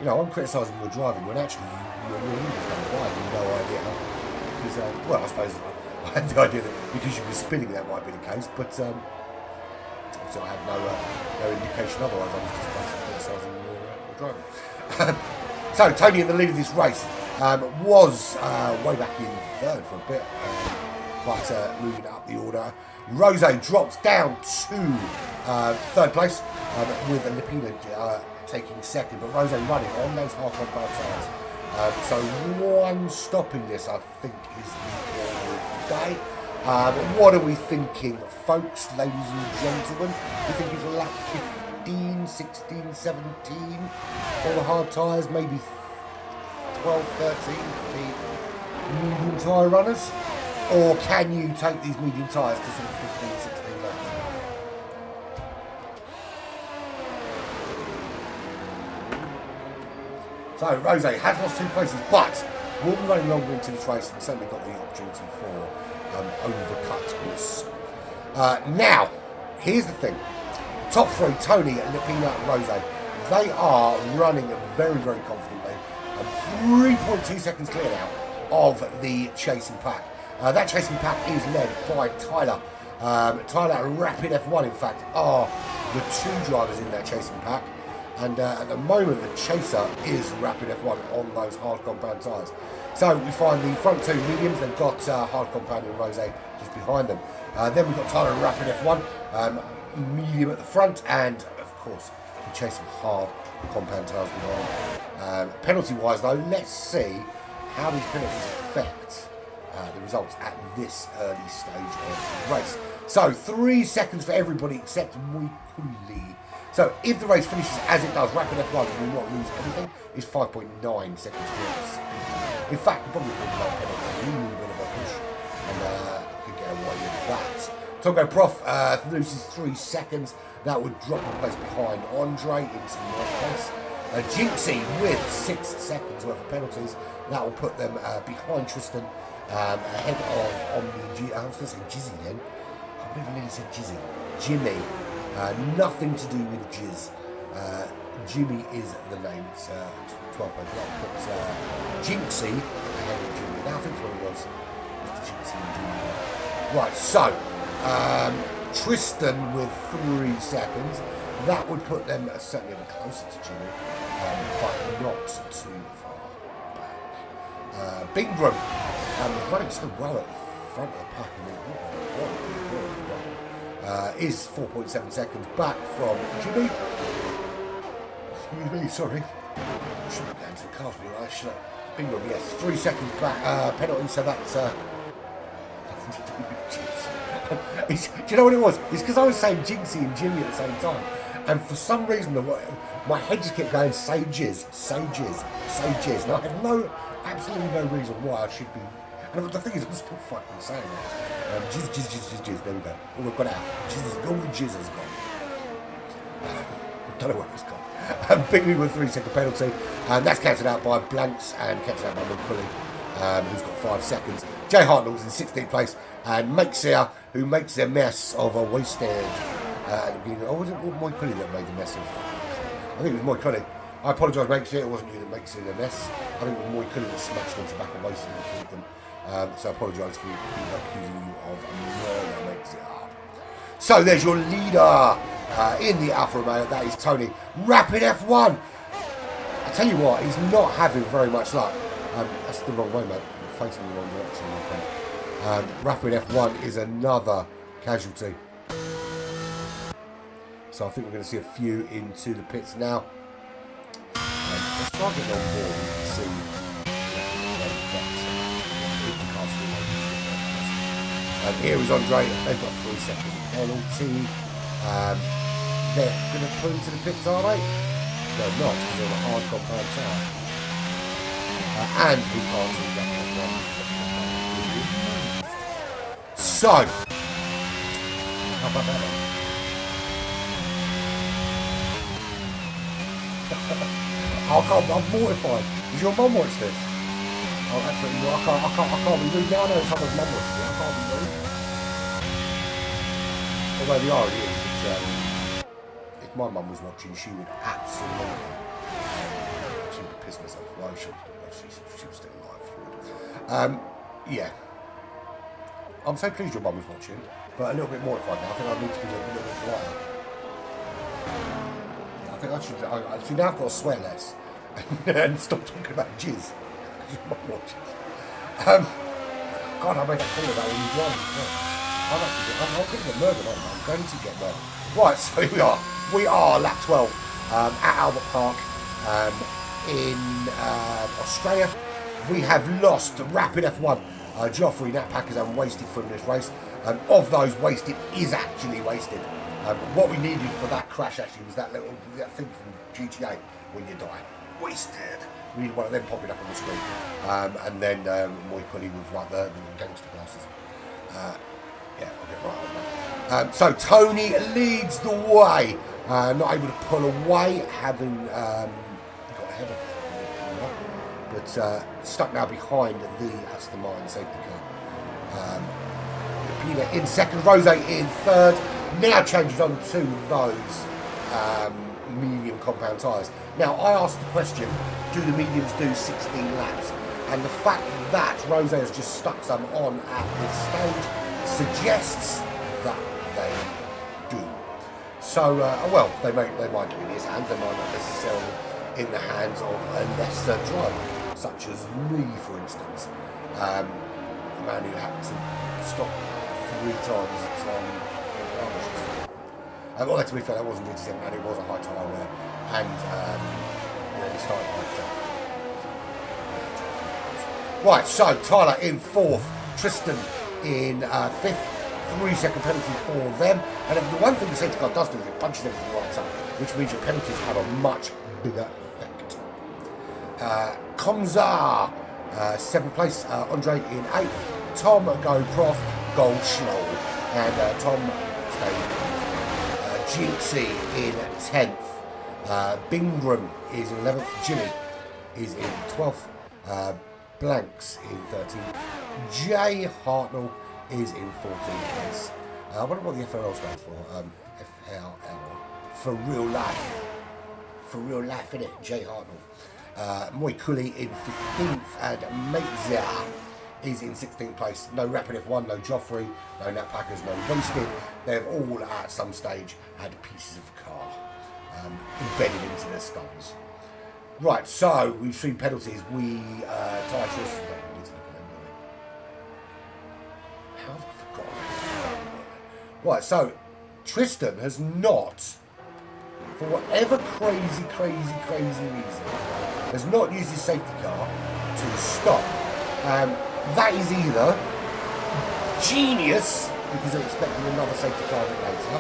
I'm criticising your driving when actually your rear wing is going wide. You have no idea because I suppose I had the idea that because you were spinning that might be the case, but so I had no indication otherwise. I was just basically criticising your driving. So Tony in the lead of this race was way back in third for a bit, but moving up the order. Rose drops down to third place with Lipina taking second, but Rose running on those hard compound tyres So one stopping this, I think, is the order of the day. What are we thinking, folks, ladies and gentlemen? We think it's lap 15, 16, 17 for the hard tyres, maybe 12, 13 for the medium tyre runners? Or can you take these medium tyres to sort of 15, 16 laps? So Rose has lost 2 places, but will be running longer into this race and certainly got the opportunity for overcutness. Now, here's the thing. Top 3, Tony, Lipina and Rose, they are running very, very confidently. 3.2 seconds clear now of the chasing pack. That chasing pack is led by Tyler. Tyler and Rapid F1, in fact, are the 2 drivers in that chasing pack. And at the moment, the chaser is Rapid F1 on those hard compound tyres. So we find the front 2 mediums, they've got hard compound and Rose just behind them. Then we've got Tyler and Rapid F1, medium at the front, and of course, we're chasing hard compound tyres behind. Penalty-wise though, let's see how these penalties affect the results at this early stage of the race. So 3 seconds for everybody except Moikuli. So if the race finishes as it does, Rapid F1 will not lose anything. It's 5.9 seconds for speed. In fact, you probably feel like a really bit of a push and could get away with that. Tongo Prof loses 3 seconds. That would drop a place behind Andre into 9th place. Jinxie with 6 seconds worth of penalties. That will put them behind Tristan, ahead of Omni. I was going to say Jizzy then. I believe I nearly said Jizzy. Jimmy. Nothing to do with Jizz. Jimmy is the name. It's 12 by block. But Jinxie ahead of Jimmy. Now I think what it was. Mr. Jinxie and Jimmy. Right, so Tristan with 3 seconds. That would put them certainly a bit closer to Jimmy, but not too far back. Bingram running so well at the front of the pack. Is 4.7 seconds back from Jimmy. Excuse me, sorry. I shouldn't have gone to the cars, I should have. Bingham, yes, 3 seconds back. Penalty, so that's nothing to do with Jizz. Do you know what it was? It's because I was saying Jinxie and Jimmy at the same time. And for some reason, my head just kept going, say Jizz, say Jizz, say Jizz. And I had absolutely no reason why I should be. And the thing is, I'm still fucking saying it. Jizz. There we go. Oh, we've got it out. All the jizz has gone. Don't know where it's gone. Bingley with 3 second penalty. And that's cancelled out by Blanks and cancelled out by McCulley, who's got 5 seconds. Jay Hartnell's in 16th place. And Makesir, who makes a mess of a wasted at the beginning. Oh, was it McCulley that made the mess of? I think it was McCulley. I apologise, Makesir. It wasn't you that makes it a mess. I think it was McCulley that smashed onto the back and wasted them. So I apologise for accusing you of murder, makes it up. So there's your leader in the Alfa Romeo. That is Tony. Rapid F1. I tell you what, he's not having very much luck. That's the wrong way, mate. I'm facing the wrong direction, my friend. Rapid F1 is another casualty. So I think we're going to see a few into the pits now. Let's try and get on board and see. Here is Andre, they've got 3 second penalty. They're going to put into the pits, are they? They're not, because they're on a hard compound tyre. And we can't see that one. So, how about that one? I'm mortified. Does your mum watch this? Oh, absolutely. I can't be rude now. I know someone's mum watches it. I can't be rude. Although the irony is that if my mum was watching, she would absolutely she would piss herself. Well, she was still alive. She would. Yeah. I'm so pleased your mum was watching, but a little bit mortified now. I think I need to be a little bit quieter. Yeah, I think I should. See, now I've got to swear less and stop talking about jizz. God, I made that call about when you drive. I'm going to get murdered, aren't I? I'm going to get murdered. Right, so here we are. We are lap 12 at Albert Park. in Australia. We have lost Rapid F1. Joffrey, Nat Packers, and wasted from this race. Of those, wasted is actually wasted. What we needed for that crash actually was that thing from GTA when you die. Wasted. We need one of them popping up on the screen. And then more equally with like the gangster glasses. Yeah, I'll get right on that. So Tony leads the way. Not able to pull away, having got ahead of him, but stuck now behind the Aston Martin safety car. Lapina in second, Rose in third. Now changes on to those medium compound tyres. Now I asked the question, do the mediums do 16 laps? And the fact that Rose has just stuck some on at this stage suggests that they do. So, well, they might do it in his hands, they might not necessarily in the hands of a lesser driver, such as me, for instance. A man who had to stop 3 times at well, to be fair, that wasn't GT7, and it was a high tyre wear, and he started by Right, so Tyler in 4th, Tristan in 5th, 3-second penalty for them. And the one thing the safety car does do is it punches everything right up, which means your penalties have a much bigger effect. Komzar, 7th place, Andre in 8th, Tom GoProf, Goldschnoll, and Tom stayed. Jinxie in 10th, Bingram is in 11th, Jimmy is in 12th, Blanks in 13th, Jay Hartnell is in 14th place. I wonder what the FRL stands for. FRL. For real life. For real life, innit? Jay Hartnell. Moy Cooley in 15th, and Maitzia is in 16th place. No Rapid F1, no Joffrey, no Nat Packers, no Wasted. They've all at some stage had pieces of car embedded into their skulls. Right, so we've seen penalties. We tyre choices. We need to look at them, don't we? How have I forgotten? Right, so Tristan has not, for whatever crazy reason, has not used his safety car to stop. That is either genius, because they're expecting another safety car a bit later,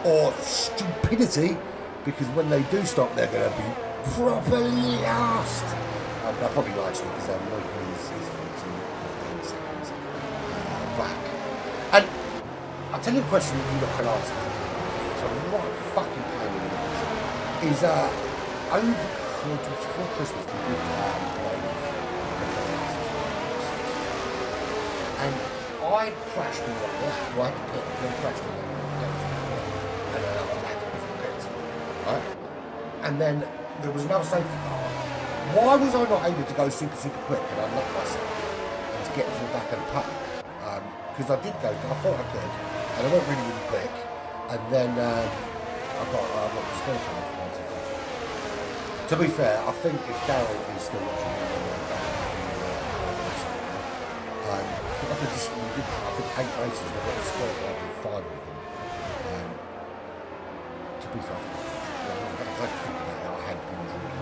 or stupidity, because when they do stop, they're going to be properly lost. No, probably not actually, because Michael is 15 seconds back. And I'll tell you a question that you're not going to answer. So what a fucking pain in the ass is before Christmas we did play and I crashed in one lap. I had to pit, then crashed in one lap. And another lap was the pits. Right? And then there was another safety car. Why was I not able to go super quick and unlock myself and to get to the back of the pack? Because I did go, I thought I could, and I went really quick, and then I got disqualified for one second. To be fair, I think if Darryl is still watching, I think 8 races, but I got disqualified in 5 of them. To be fair, I think about it, I had been drinking.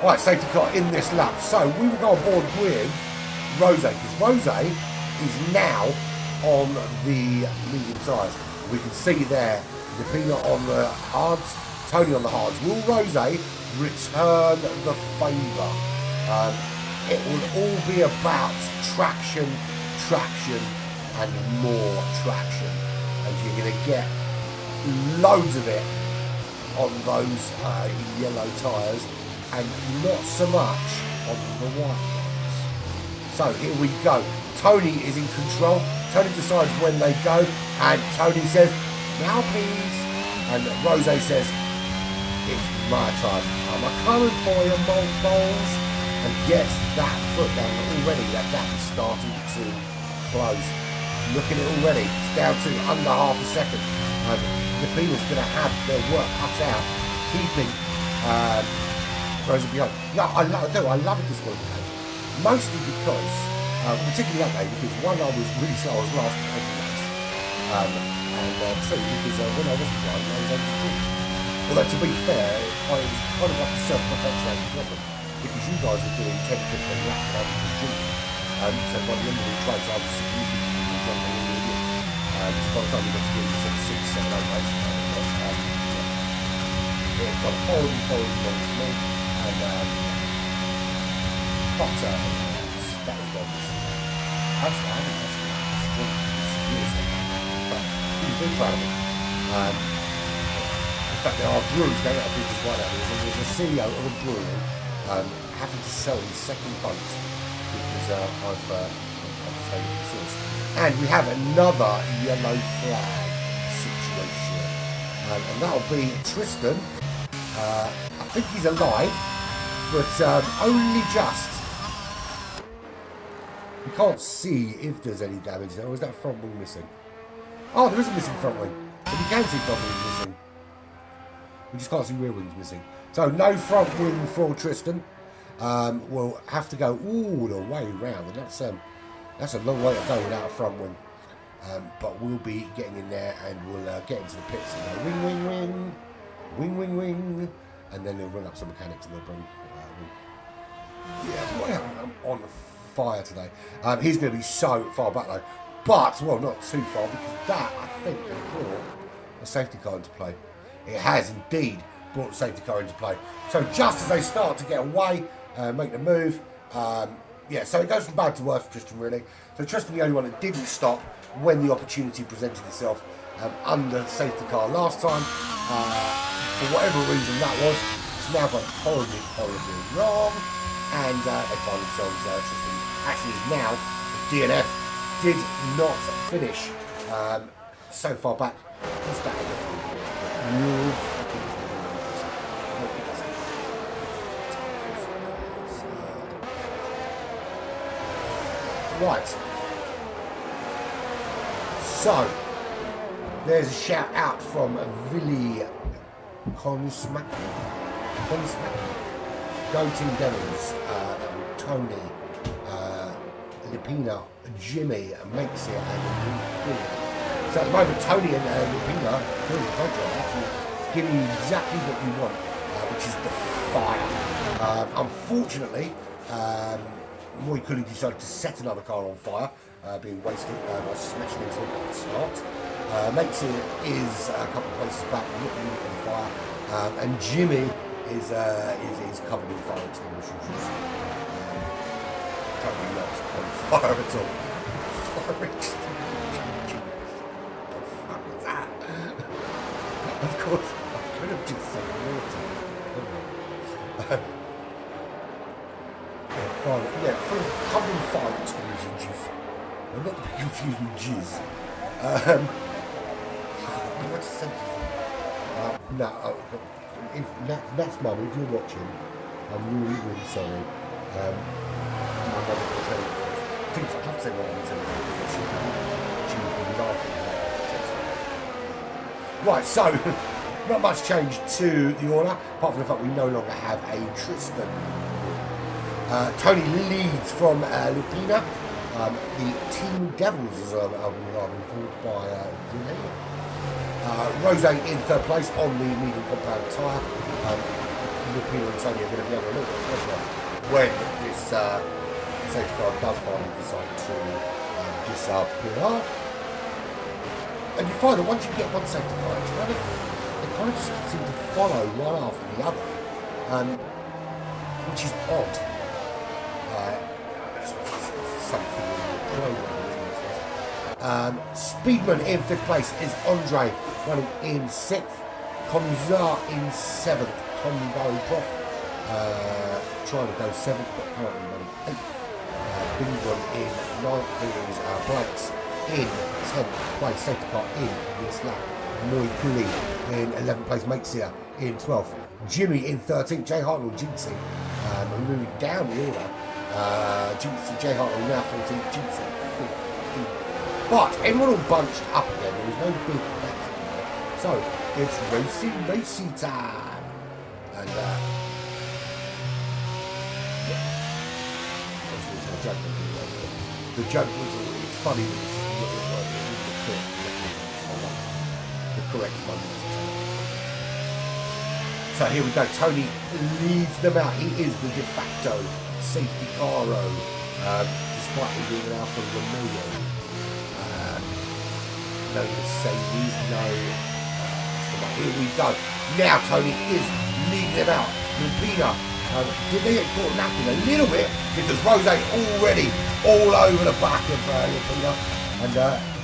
Right, safety car in this lap. So we will go on board with Rose, because Rose is now on the medium tyres. We can see there, Lapina on the hards, Tony on the hards. Will Rose return the favour? It will all be about traction, and more traction. And you're going to get loads of it on those yellow tyres, and not so much on the white ones. So here we go. Tony is in control. Tony decides when they go, and Tony says, now please. And Rose says, it's my time. I'm coming for you, moleballs. And gets that foot down already. That gap is starting to close. Look at it already. It's down to under half a second. The Pina's going to have their work cut out, keeping Rose behind. No, I love a disqualification. Mostly because, particularly that day, because one, I was really slow, I was last in every race. And two, because when I wasn't driving, I was able to drink. Although to be fair, I was kind of like a self-perpetuating problem because you guys were doing 10, 15 laps and I was junior. So by the end of each race, I was significantly jumping in the idiot. So by the time we got to the sort of 6, 7, 8 races, it got horribly wrong to me. And but that was what was. Actually, I haven't strong years ago, but he's very proud of it. In fact, there are breweries going out of business right now. There's a CEO of a brewery having to sell his second boat because I've taken the source. And we have another yellow flag situation. And that'll be Tristan. I think he's alive, but only just. We can't see if there's any damage there. Or is that front wing missing? Oh, there is a missing front wing. So we can see front wings missing. We just can't see rear wings missing. So no front wing for Tristan. We'll have to go all the way round, and that's a long way to go without a front wing. But we'll be getting in there, and we'll get into the pits and go wing, wing, wing, wing, wing, wing, and then they'll ring up some mechanics and they'll bring. Yeah, boy, I'm on fire today. He's going to be so far back though, but well, not too far because that I think has brought a safety car into play. It has indeed brought the safety car into play. So just as they start to get away, make the move, yeah, so it goes from bad to worse for Tristan really. So Tristan the only one that didn't stop when the opportunity presented itself under the safety car last time. For whatever reason that was, it's now gone horribly, horribly wrong. And they find themselves, Tristan actually is now DNF, did not finish so far back. What's that? Right. So, there's a shout out from Willie Consmack. Go Team Devils, Tony, Lipina, Jimmy, Makes It, and Luke. So at the moment, Tony and Lipina, doing the contract, actually giving you exactly what you want, which is the fire. Unfortunately, Roy Cooley decided to set another car on fire, being wasted by smashing into it at the start. Makes It is a couple of places back, looking on fire, and Jimmy is covered in fire extinguishers. Totally not on fire at all. Fire extinguishers. What the fuck was that? Of course, I could have just said water. Covered in fire extinguishers. I'm not to be confused with jizz. What's the sentence? No. If that's Mum, if you're watching, I'm really, really sorry. My mother will tell you. I think I have to say my mother will tell you. She would be laughing at that. Right, so not much change to the order, apart from the fact we no longer have a Tristan. Tony leads from Lupina. The Team Devils are informed by Vinay. Rose in third place on the medium compound tyre. Lupina and Tony are going to be under a little bit of pressure when this safety car does finally decide to disappear. And you find that once you get one safety car, they kind of just seem to follow one after the other, which is odd. Something in the program, isn't it? Speedman in fifth place is Andre, running in sixth. Komzar in seventh. Tom Barry-Brock trying to go seventh, but currently running eighth. Bingham in ninth is Blanks in 10th place. Safety car in this lap. Moy Cooley in 11th place. Makes in 12th. Jimmy in 13th. Jay Hartnell Jinxie moving down the order. Jay Hartnell now 14th. Jinxie 15th. But everyone all bunched up again. There was no big bets anymore. So it's racy time. And the joke was it's funny that it's the correct one. So here we go. Tony leads them out. He is the de facto safety caro, despite him being an Alfa Romeo. No Mercedes, no. Here we go. Now Tony is leading them out. Lupina, did they get caught napping a little bit because Rose already all over the back of Lupina, and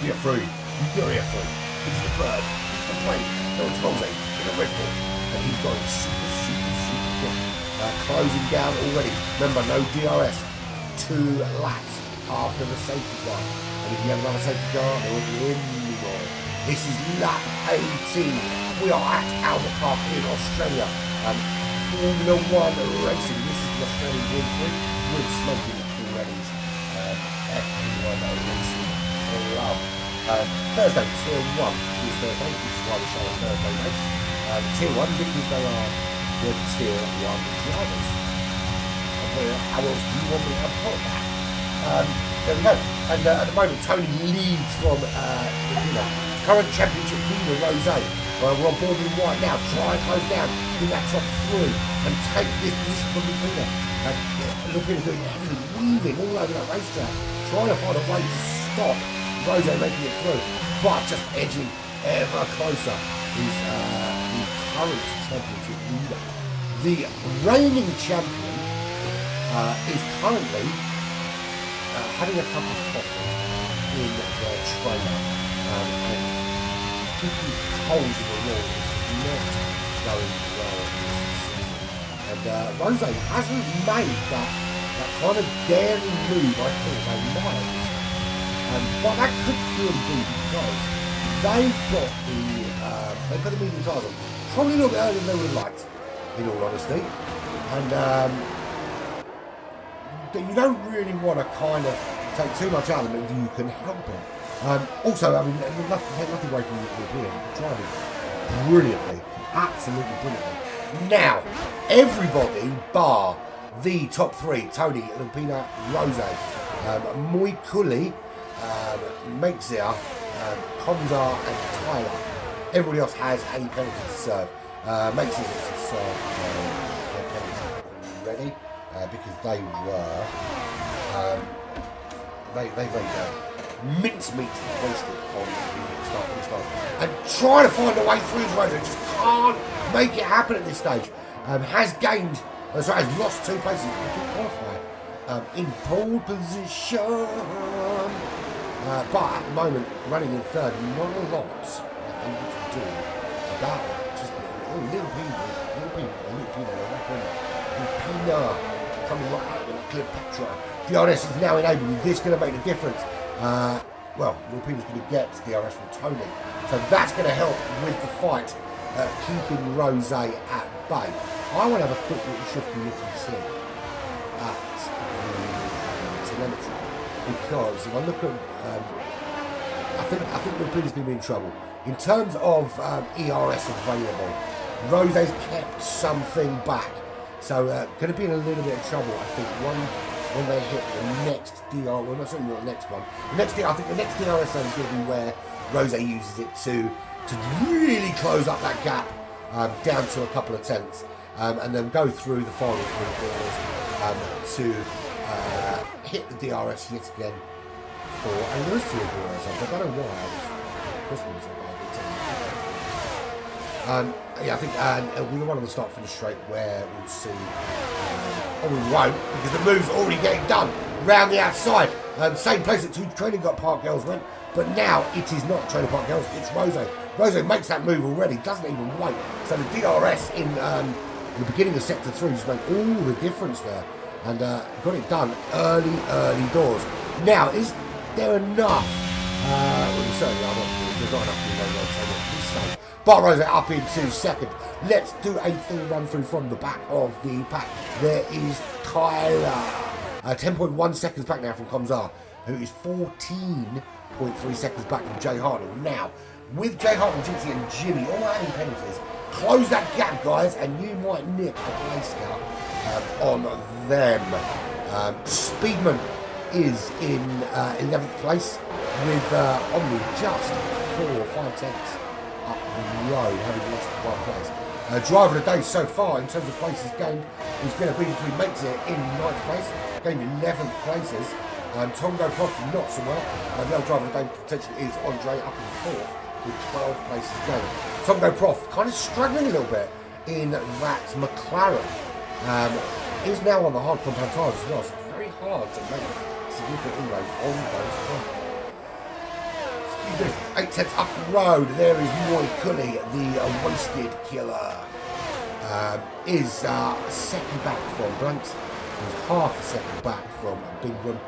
you're free. You're free. This is the bird. The plane. There's Rose in a Red Bull, and he's going super quick. Closing down already. Remember, no DRS. 2 laps after the safety car. And if you have another safety car, they won't be in anymore. This is lap 18. We are at Albert Park in Australia. Formula 1 racing. This is the Australian Grand Prix with Smoking Pirellis. F1 racing. Love. Thursday, Tier 1 is Thursday. This is why we show a Thursday race. Tier 1 because they are the Tier 1 drivers. How else do you want me to put that? There we go. And at the moment, Tony leads from current championship leader, Rose. We're on board in white now. Try and close down in that top 3 and take this position from Lupina. Lupina doing everything, weaving all over that racetrack, trying to find a way to stop Rose making it through, but just edging ever closer is the current championship leader. The reigning champion is currently having a cup of coffee in their trailer and keeping holes in the wall is not going well this season. And Rose hasn't made that kind of daring move I thought they might. But that could purely be because they've got the medium tires on probably a little bit earlier than they would have liked, in all honesty. And you don't really want to kind of take too much out of them if you can help it. Also, I mean, nothing away from the European driving brilliantly, absolutely brilliantly. Now, everybody bar the top 3, Tony, Lupina, Rose, Moikuli, Meixia, Komzar and Tyler. Everybody else has a penalty to serve. Mexia's also served their penalty already because they were they mincemeat wasted on the start of the start and trying to find a way through his road. Just can't make it happen at this stage. Has lost 2 places to qualify in pole position. But at the moment, running in 3rd, not a lot able to do about it. Just little Pina coming right out with Cleopatra. DRS is now enabled. This is going to make a difference. Well, Lupina's going to get DRS from Tony, so that's going to help with the fight, keeping Rose at bay. I want to have a quick little shifty look and see at the telemetry. Because if I look at, I think Lupina's going to be in trouble. In terms of ERS available, Rose's kept something back. So going to be in a little bit of trouble, I think, when they hit the next DR, well, not certainly not the next one. I think the next DRS zone is going to be where Rose uses it to really close up that gap down to a couple of tenths. And then go through the final 3 corners to hit the DRS yet again for a Lucia DRS. I don't know why I was questioning myself about it. I think it'll be the one on the start finish straight where we'll see. We won't, because the move's already getting done round the outside. Same place that 2 Training Park girls went, but now it is not Training Park girls, it's Rose. Rose makes that move already, doesn't even wait. So the DRS in the beginning of Sector 3 just made all the difference there. And got it done early doors. Now, is there enough? Well, certainly there's not enough to at this stage. But Rose up into 2nd. Let's do a full run through from the back of the pack. There is Tyler. 10.1 seconds back now from Komzar, who is 14.3 seconds back from Jay Hartnell. Now, with Jay Hartnell, GT and Jimmy all having penalties, close that gap, guys, and you might nick a place now on them. Speedman is in 11th place with Omni just 4 or 5 tenths up the road, having lost 1 place. Driver of the day so far in terms of places gained is going to be between Mexia in 9th place, gained 11th places. Tongo Prof not so well. The other driver of the day potentially is Andre up in 4th with 12 places gained. Tongo Prof kind of struggling a little bit in that McLaren. Is now on the hard compound tyres as well, so it's very hard to make significant inroads on those tyres. 8 tenths up the road, there is Roy Cully, the wasted killer. Is second back from Blanks, is half a second back from Bingham.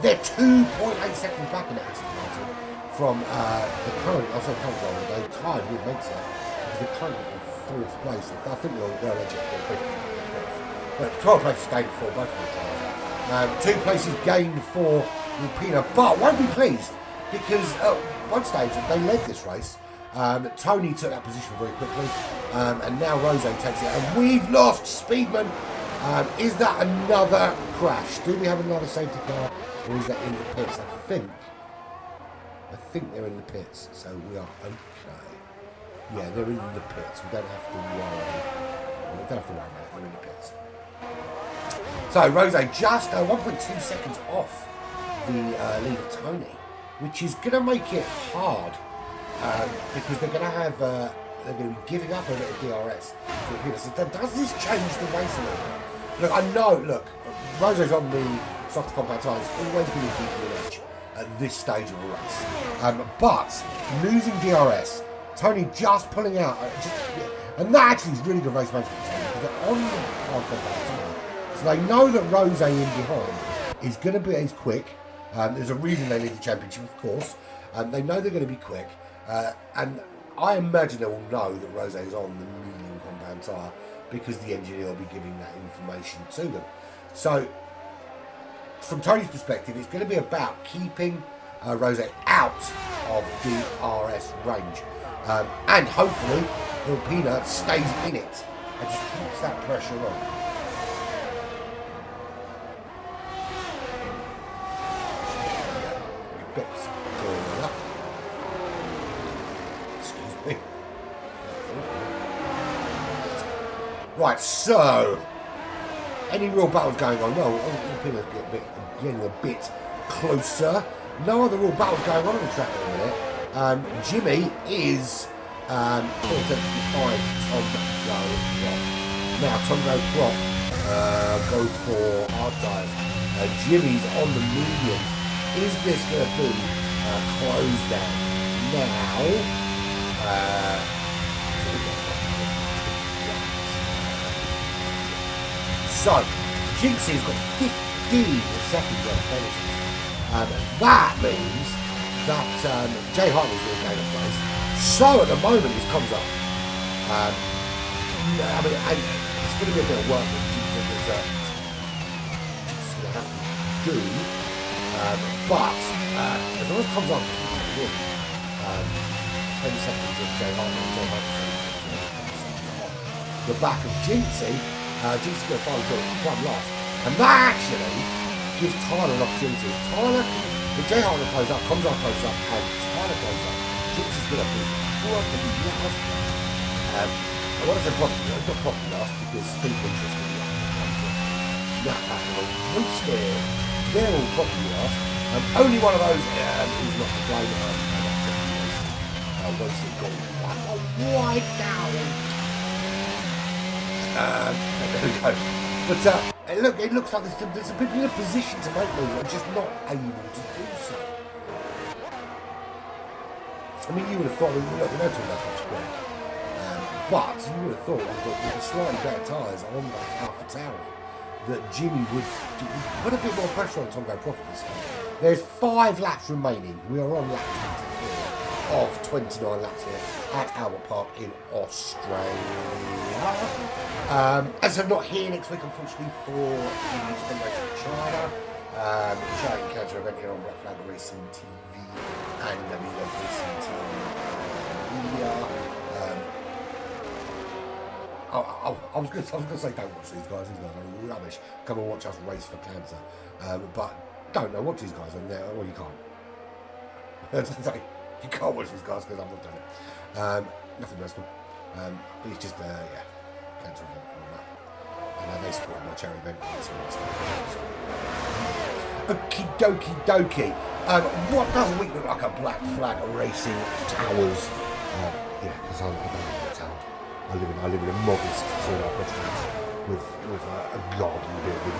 They're 2.8 seconds back in the Aston Martin from the current, driver. They tied with Mexia because they're currently in 4th place. I think they're legit. But 12 places gained for both of the drivers. 2 places gained for Alpina, but won't be pleased because at one stage they led this race. Tony took that position very quickly, and now Rose takes it. And we've lost Speedman. Is that another crash? Do we have another safety car, or is that in the pits? I think they're in the pits, so we are okay. Yeah, they're in the pits. We don't have to worry. We don't have to worry about it. They're in the pits. So Rose just 1.2 seconds off the lead of Tony, which is going to make it hard because they're going to have they're going to be giving up a bit of DRS. So does this change the race a little bit? Look, I know. Look, Rose's on the soft compound tyres, always going to give you an edge at this stage of a race. But losing DRS, Tony just pulling out, and that actually is really good race management because they're on the hard compound tyre. So they know that Rose in behind is going to be as quick. There's a reason they lead the championship, of course. They know they're going to be quick. And I imagine they will know that Rose is on the medium compound tyre because the engineer will be giving that information to them. So, from Tony's perspective, it's going to be about keeping Rose out of DRS range. And hopefully, Alpina stays in it and just keeps that pressure on. Bits going up. Excuse me. Right, so any real battles going on? Well, Alpina's getting a bit closer. No other real battles going on the track at the minute. Jimmy is behind Tongo Prof. Now Tongo Prof go for hard tyres. Jimmy's on the mediums. Is this going to be closed down now? So, Jinxie's got 15 seconds on penalties. That means that Jay Hartley's going to gain a place. So, at the moment, this comes up. I mean, it's going to be a bit of work that Jinxie is going to have to do. But as long as it comes on, 20 seconds of Jay Hartley the back of Jinxie. Jinxie's going to finally come last. And that actually gives Tyler an opportunity. If Jay Hartley closes up, comes on close up, and Tyler closes up, Jinxie's going to be last. I want to say probably last because Speed Winter's going to be they're all probably last. Only one of those is not to blame. Once they've got wide down. There we go. But it looks like there's a bit in a position to make moves. I'm just not able to do so. I mean, you would have thought, we don't talk about much quick. But you would have thought with the slightly better tyres on that AlphaTauri, that Jimmy would put a bit more pressure on Tongo Prof this time. There's 5 laps remaining. We are on lap 24 of 29 laps here at Albert Park in Australia. As I'm not here next week, unfortunately, for the spring race in China. China encounter event here on Black Flag Racing TV and WWF Racing TV media. I was going to say don't watch these guys are rubbish. Come and watch us race for cancer. But don't know, watch these guys and well, you can't. You can't watch these guys because I'm not doing it. Nothing personal. But it's just, cancer event and all that. And they supported my charity event. Okie dokie dokie. What does a week look like a black flag racing towers? Because I don't live in a town. I live in a modest 2.5 restaurant with a garden building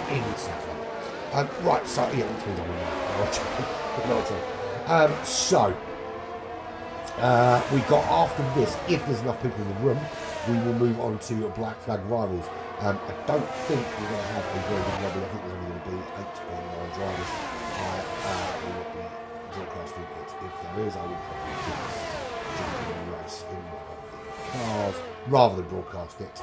in South London. Right, so yeah, which means I'm in we got after this, if there's enough people in the room, we will move on to black flag rivals. I don't think we're going to have a very big lobby. I think there's only going to be 8 or 9 drivers. We will be broadcasting it. If there is, I will probably be jumping in a race in one of the cars rather than broadcast it.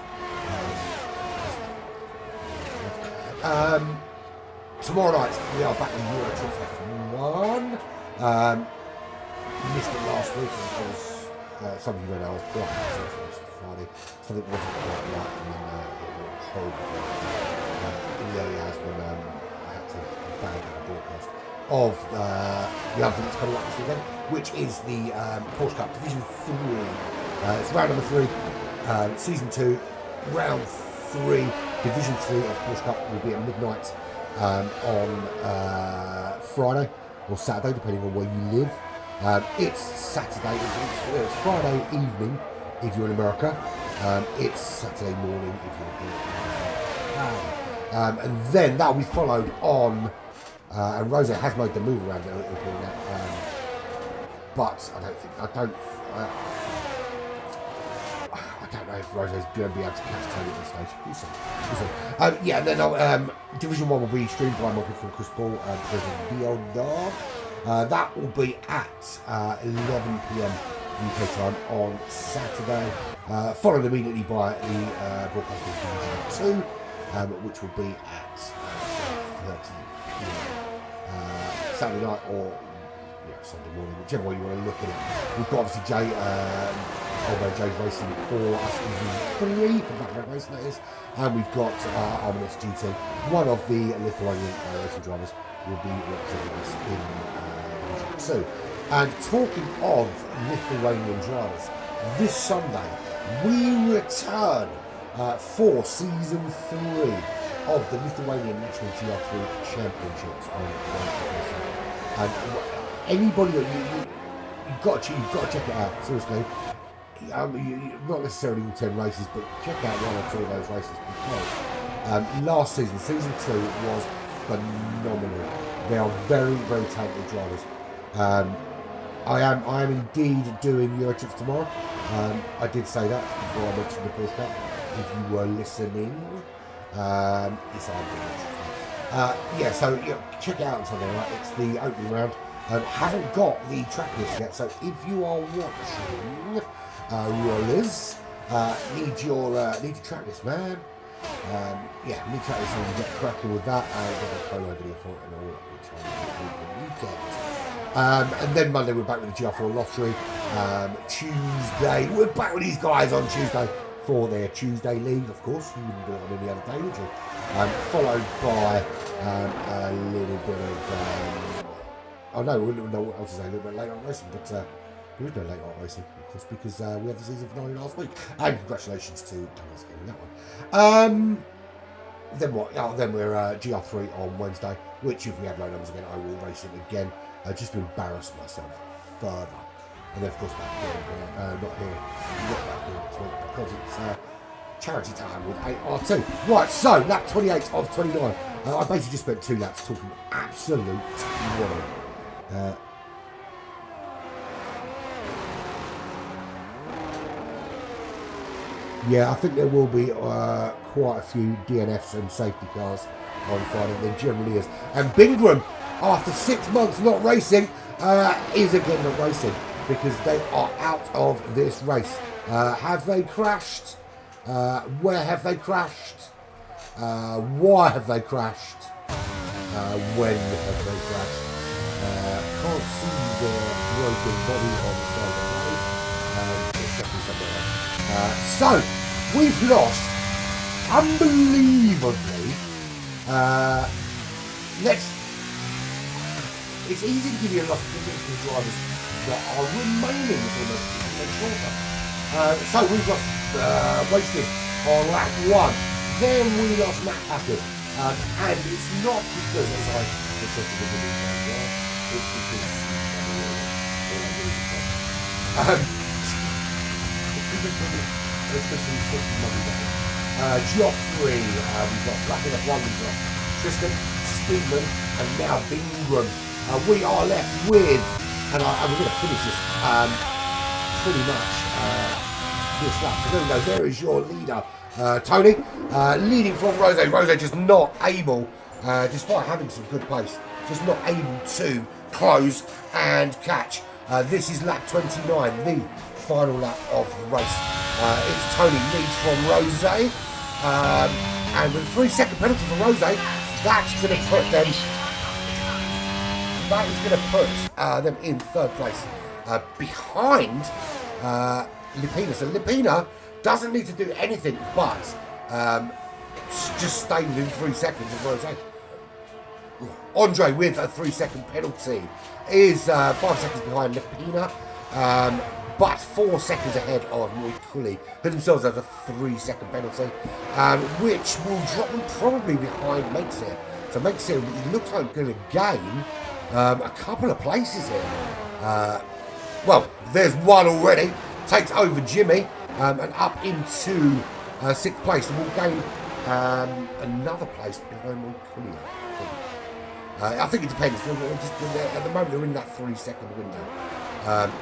Tomorrow night we are back in Euro Truck F1. Missed it last week because some of you know I was blocked last Friday. Something wasn't quite right, and then it was horrible in the early hours when I had to abandon the broadcast of the other thing that's coming up this weekend, which is the Porsche Cup Division 3. It's round number 3, season 2, round 3, Division 3 of Porsche Cup will be at midnight on Friday or Saturday, depending on where you live. It's Saturday, it's Friday evening if you're in America. It's Saturday morning if you're in Japan. And then that will be followed on, and Rosa has made the move around a little bit now, but I don't know if Rosa's going to be able to catch Tony at this stage. We'll see. And then Division 1 will be streamed by my good friend Chris Paul and Beyond Dark. That will be at 11 PM UK time on Saturday, followed immediately by the broadcast of Division 2, which will be at 12:30 PM Saturday night or Sunday morning, whichever way you want to look at it. We've got obviously Jay's racing for us in the 3 for Black Racing, that is, and we've got Arminous GT. One of the Lithuanian racing drivers will be representing us in Division 2. And talking of Lithuanian drivers, this Sunday we return for season 3 of the Lithuanian National GR3 Championships on and anybody that you've got to check it out, seriously. Not necessarily all 10 races, but check out 1 or 2 of those races because last season, season 2, was phenomenal. They are very, very talented drivers. I am indeed doing Euro Trips tomorrow. I did say that before I mentioned the Porsche Cup. If you were listening, yes, I'm doing so check it out on Sunday night. It's the opening round. Haven't got the track list yet, so if you are watching rollers, need your track list, man. Need track list, so you get cracking with that and get a promo video for it and all that, which on the weekend. And then Monday we're back with the GR4 lottery. Tuesday we're back with these guys on Tuesday for their Tuesday league. Of course, you wouldn't do it on any other day, would you? Followed by a little bit of I wouldn't know what else to say. A little bit late on racing, but there is no late on racing, of course, because we had the season finale last week. And congratulations to Dennis getting that one. Then what? Oh, then we're GR3 on Wednesday, which if we have low numbers again, I will race it again, just to embarrass myself further. And then of course back here, not back here next week because it's charity time with AR2. Right, so lap 28 of 29. I basically just spent 2 laps talking absolute water. I think there will be quite a few DNFs and safety cars on Friday. There generally is. And Bingram, after 6 months not racing, is again not racing because they are out of this race. Have they crashed? Where have they crashed? Why have they crashed? When have they crashed? Can't see the broken body on the side of the road. It's definitely somewhere else. So, we've lost unbelievably. It's easy to give you a lot of predictions of drivers that are remaining almost shorter. So we lost wasted on lap 1. Then we lost Matt Packard. And it's not because, as I said to the video, it's because Joffrey, we've got Black in F1, we've got Tristan, Speedman, and now Bingram. We are left with, and we're going to finish this pretty much this lap. So there we go, there is your leader, Tony, leading from Rose. Rose just not able, despite having some good pace, just not able to close and catch. This is lap 29, the final lap of the race. It's Tony leads from Rose, and with a 3-second penalty for Rose, that's going to put them. That is going to put them in 3rd place, behind Lipina. So Lipina doesn't need to do anything but just stay within 3 seconds of Rose. Andre with a 3-second penalty is 5 seconds behind Lipina, but 4 seconds ahead of Moikuli, who themselves have a 3-second penalty, which will drop them probably behind Makesir. So Makesir, it looks like going to gain a couple of places here. Well, there's one already, takes over Jimmy, and up into 6th place, and will gain another place behind Moikuli. I think it depends. At the moment, they're in that 3-second window.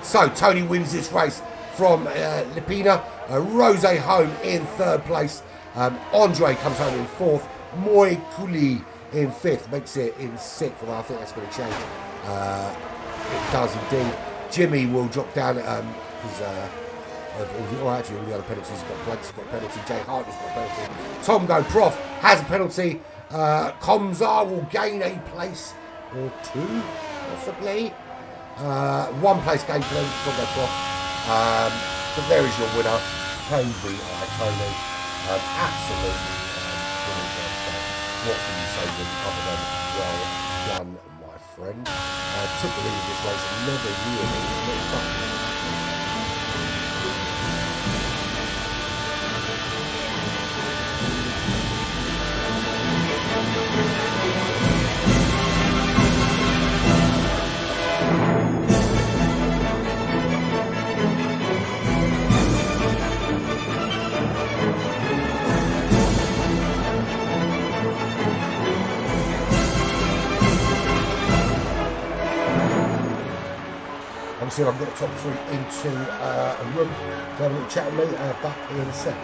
So Tony wins this race from Lipina. Rose home in 3rd place. Andre comes home in 4th. Moikuli in 5th. Makes it in 6th. Well, I think that's going to change. It does indeed. Jimmy will drop down because actually all the other penalties. He's got Blake's got a penalty. Jay Hart's got a penalty. Tom Go Prof has a penalty. Komzar will gain a place or 2, possibly. 1 place gain for them to Tom Go Prof. But there is your winner, Tony. Tony. Absolutely brilliant job. What can you say to them other than well done, my friend? Took the lead of this race and never really see if I can get the top 3 into a room to have a little chat with me back in a sec.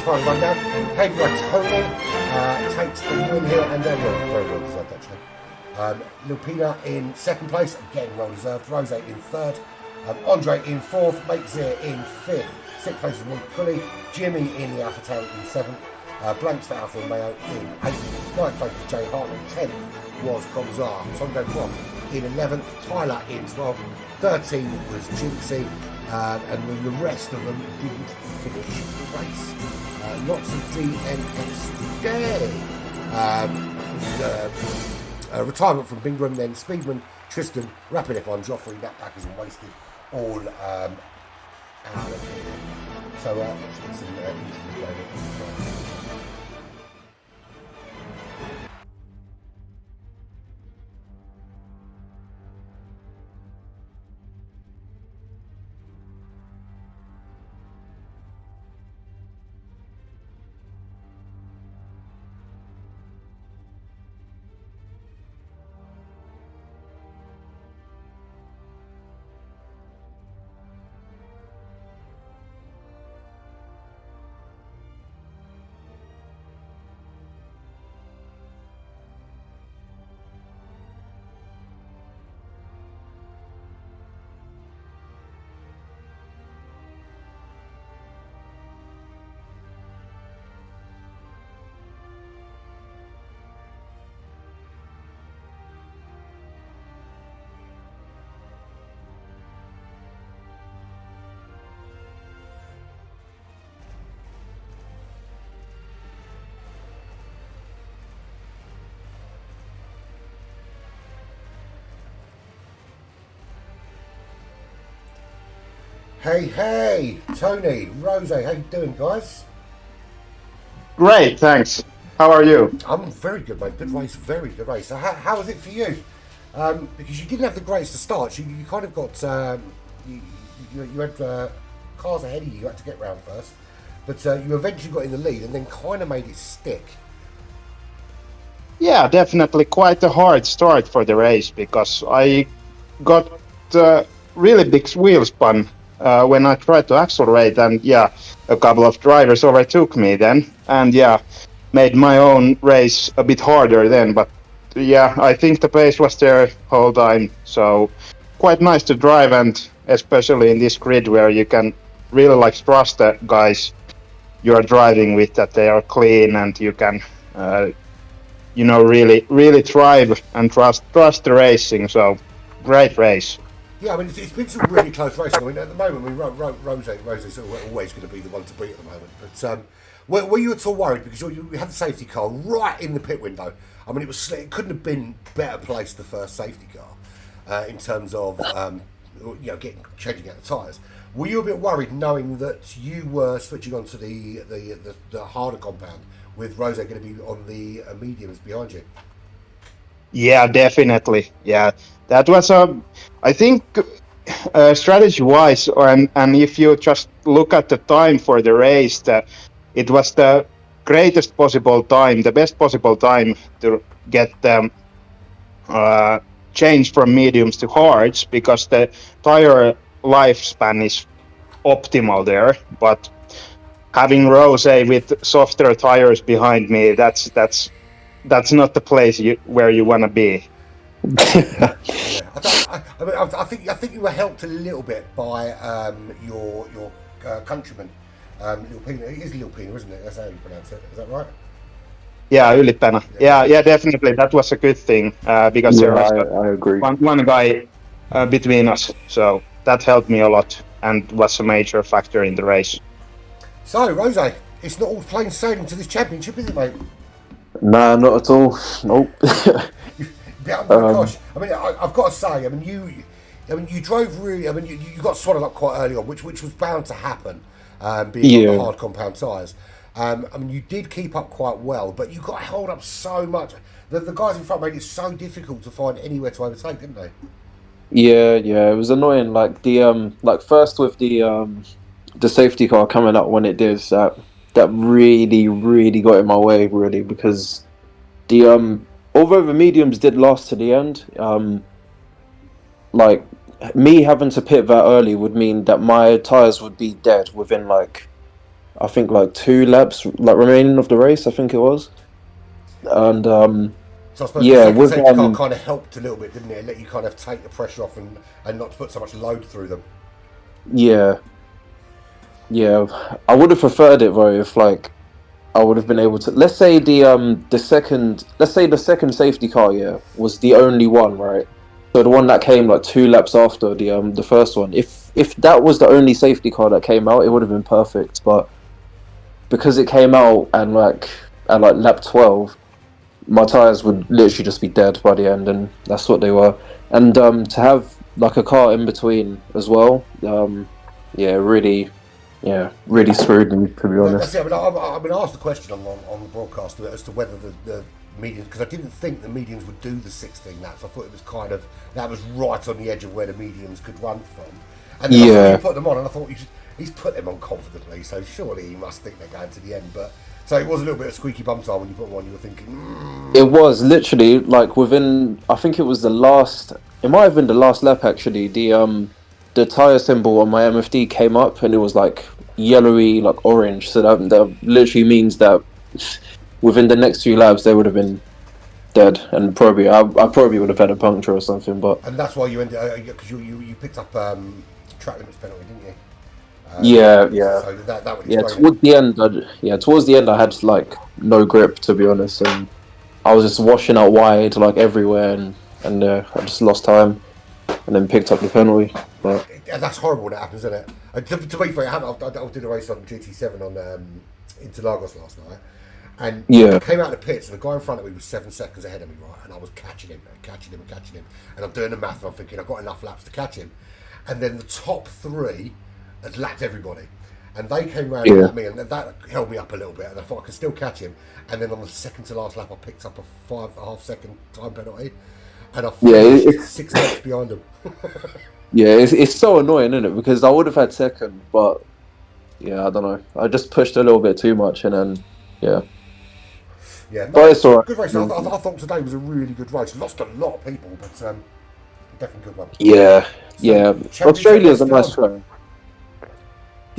Final rundown. Hayden Tony takes the win here, and then very well deserved actually. Lupina in 2nd place, again well deserved. Rose in 3rd. Andre in 4th. Makes it in 5th. 6th place is Roy Cully. Jimmy in the Alpha Town in 7th. Blanks for Alpha Romeo in 8th. 9th place was Jay Hartman. 10th was Komzar. Tongo Croft in 11th. Tyler in 12th. 13 was Jinxie. And then the rest of them didn't finish the race. Lots of DNS today. Retirement from Bingram, then Speedman, Tristan, Rapid F1, Joffrey, Nat Packers and Wasted, all out of here. So let's get some interviews going. Hey, Tony, Rose, how you doing, guys? Great, thanks. How are you? I'm very good, mate. Good race, very good race. So how was it for you? Because you didn't have the greatest of starts. You kind of got you, you had cars ahead of you. You had to get round first, but you eventually got in the lead and then kind of made it stick. Yeah, definitely quite a hard start for the race because I got really big wheel spun when I tried to accelerate, and yeah, a couple of drivers overtook me then, and yeah, made my own race a bit harder then. But yeah, I think the pace was there whole time, so quite nice to drive, and especially in this grid where you can really like trust the guys you are driving with, that they are clean and you can. Really thrive and trust the racing. So great race. Yeah, I mean, it's been some really close racing. I mean, at the moment, Rose is always going to be the one to beat at the moment. But were you at all worried because you had the safety car right in the pit window? I mean, it couldn't have been better placed, the first safety car, in terms of changing out the tyres. Were you a bit worried knowing that you were switching on to the harder compound with Rose going to be on the mediums behind you? Yeah, definitely. Yeah, that was I think strategy-wise, and if you just look at the time for the race, it was the greatest possible time, the best possible time to get them changed from mediums to hards, because the tire lifespan is optimal there. But having Rose with softer tires behind me, that's not the place where you want to be. Yeah, I think you were helped a little bit by your countryman, Lil Pina. It is Lil Pina, isn't it? That's how you pronounce it. Is that right? Yeah, Ylipänä. Yeah, definitely. That was a good thing because there was I agree. one guy between us, so that helped me a lot and was a major factor in the race. So, Rose, it's not all plain sailing to this championship, is it, mate? Nah, not at all. Nope. Yeah, oh my gosh. I mean, I've got to say, you drove really. I mean, you got swallowed up quite early on, which was bound to happen, being on the hard compound tyres. I mean, you did keep up quite well, but you got held up so much. The guys in front made it so difficult to find anywhere to overtake, didn't they? Yeah, it was annoying. Like first with the safety car coming up when it did, that really got in my way, really, because although the mediums did last to the end, like me having to pit that early would mean that my tires would be dead within I think 2 laps remaining of the race, I think it was. And so I suppose the safety car kind of helped a little bit, didn't it? It let you kind of take the pressure off and not to put so much load through them. Yeah, I would have preferred it though if I would have been able to. Let's say the second safety car was the only one, right? So the one that came 2 laps after the first one. If that was the only safety car that came out, it would have been perfect. But because it came out and at lap 12, my tires would literally just be dead by the end, and that's what they were. And to have a car in between as well, really screwed me, to be honest. That's it. I've been asked the question on the broadcast as to whether the medians, because I didn't think the medians would do the 16 laps. I thought it was that was right on the edge of where the medians could run from. And then I thought you put them on, and I thought he's put them on confidently, so surely he must think they're going to the end. But so it was a little bit of squeaky bum time when you put them on. You were thinking. It was literally within. I think it was the last. It might have been the last lap actually. The tire symbol on my MFD came up and it was yellowy, orange. So that literally means that within the next few laps they would have been dead, and probably I probably would have had a puncture or something. But and that's why you ended because you picked up track limits penalty, didn't you? Yeah. So that would explain towards the end I had no grip, to be honest, and I was just washing out wide everywhere, and I just lost time and then picked up the penalty. But that's horrible when it happens, isn't it? To be fair, I did a race on GT7 on Interlagos last night, and I came out of the pits and the guy in front of me was 7 seconds ahead of me, right? And I was catching him, and I'm doing the math and I'm thinking I've got enough laps to catch him, and then the top 3 had lapped everybody. And they came round Yeah. and lapped me, and that held me up a little bit. And I thought I could still catch him. And then on the second to last lap, I picked up a 5.5 second time penalty, and I finished it's- 6 laps behind him. Yeah, it's so annoying, isn't it? Because I would have had second, but yeah, I don't know. I just pushed a little bit too much, and then yeah. Yeah, no, But it's all right. good race. I thought today was a really good race. Lost a lot of people, but definitely good one. Yeah, yeah. Championship Australia's a race nice still track.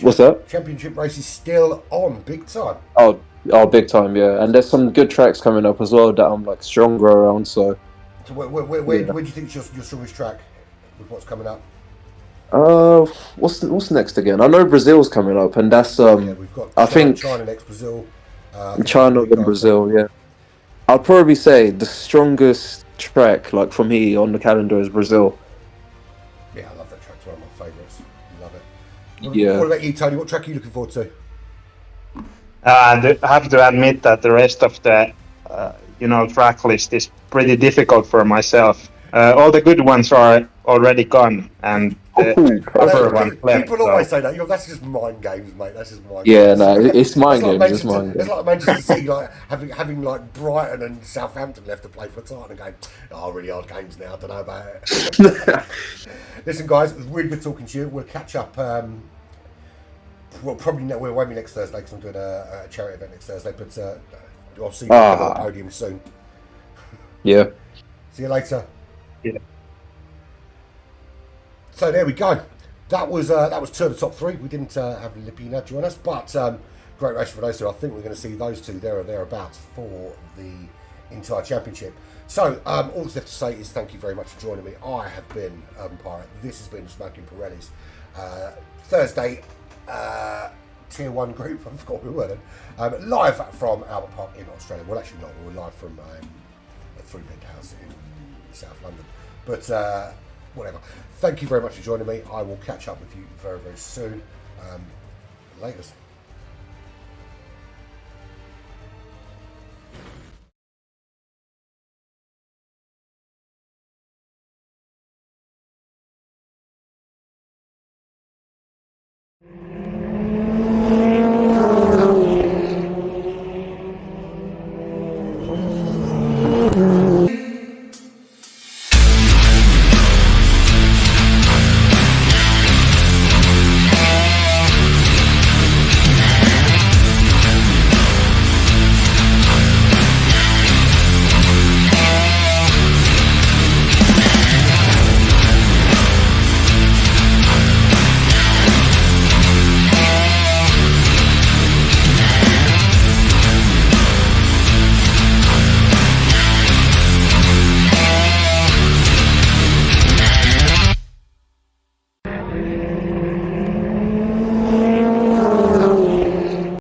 What's that? Championship race is still on, big time. Oh, big time, yeah. And there's some good tracks coming up as well that I'm like stronger around. So, So where do you think is your strongest track with what's coming up? what's next again? I know Brazil's coming up, and that's Yeah, we've got I think China next, Brazil. China and Brazil. Yeah, I'd probably say the strongest track like for me on the calendar is Brazil. Yeah, I love that track. It's one of my favourites. Love it. Yeah. What about you, Tony? What track are you looking forward to? I have to admit that the rest of the track list is pretty difficult for myself. All the good ones are already gone, and the other ones left. People always say that. That's just mind games, mate. That's just mind Yeah, games. no, it's mind It's like games. It's Manchester- mind It's games. like Manchester City, like having like Brighton and Southampton left to play for Tottenham, going, oh, really hard games now. I don't know about it. Listen, guys, it was really good talking to you. We'll catch up. Well, probably we won't be next Thursday because I'm doing a charity event next Thursday. But I'll see you on the podium soon. Yeah. See you later. Yeah. So there we go. That was two of the top three. We didn't have Lipina join us, but great race for those two. I think we're going to see those two there or thereabouts for the entire championship. So all that's left to say is thank you very much for joining me. I have been Urban Pirate. This has been Smoking Pirellis. Thursday Tier 1 group. I forgot we were then. Live from Albert Park in Australia. Well, actually not. We were live from a 3-bed house in South London. But whatever. Thank you very much for joining me. I will catch up with you very, very soon. Latest.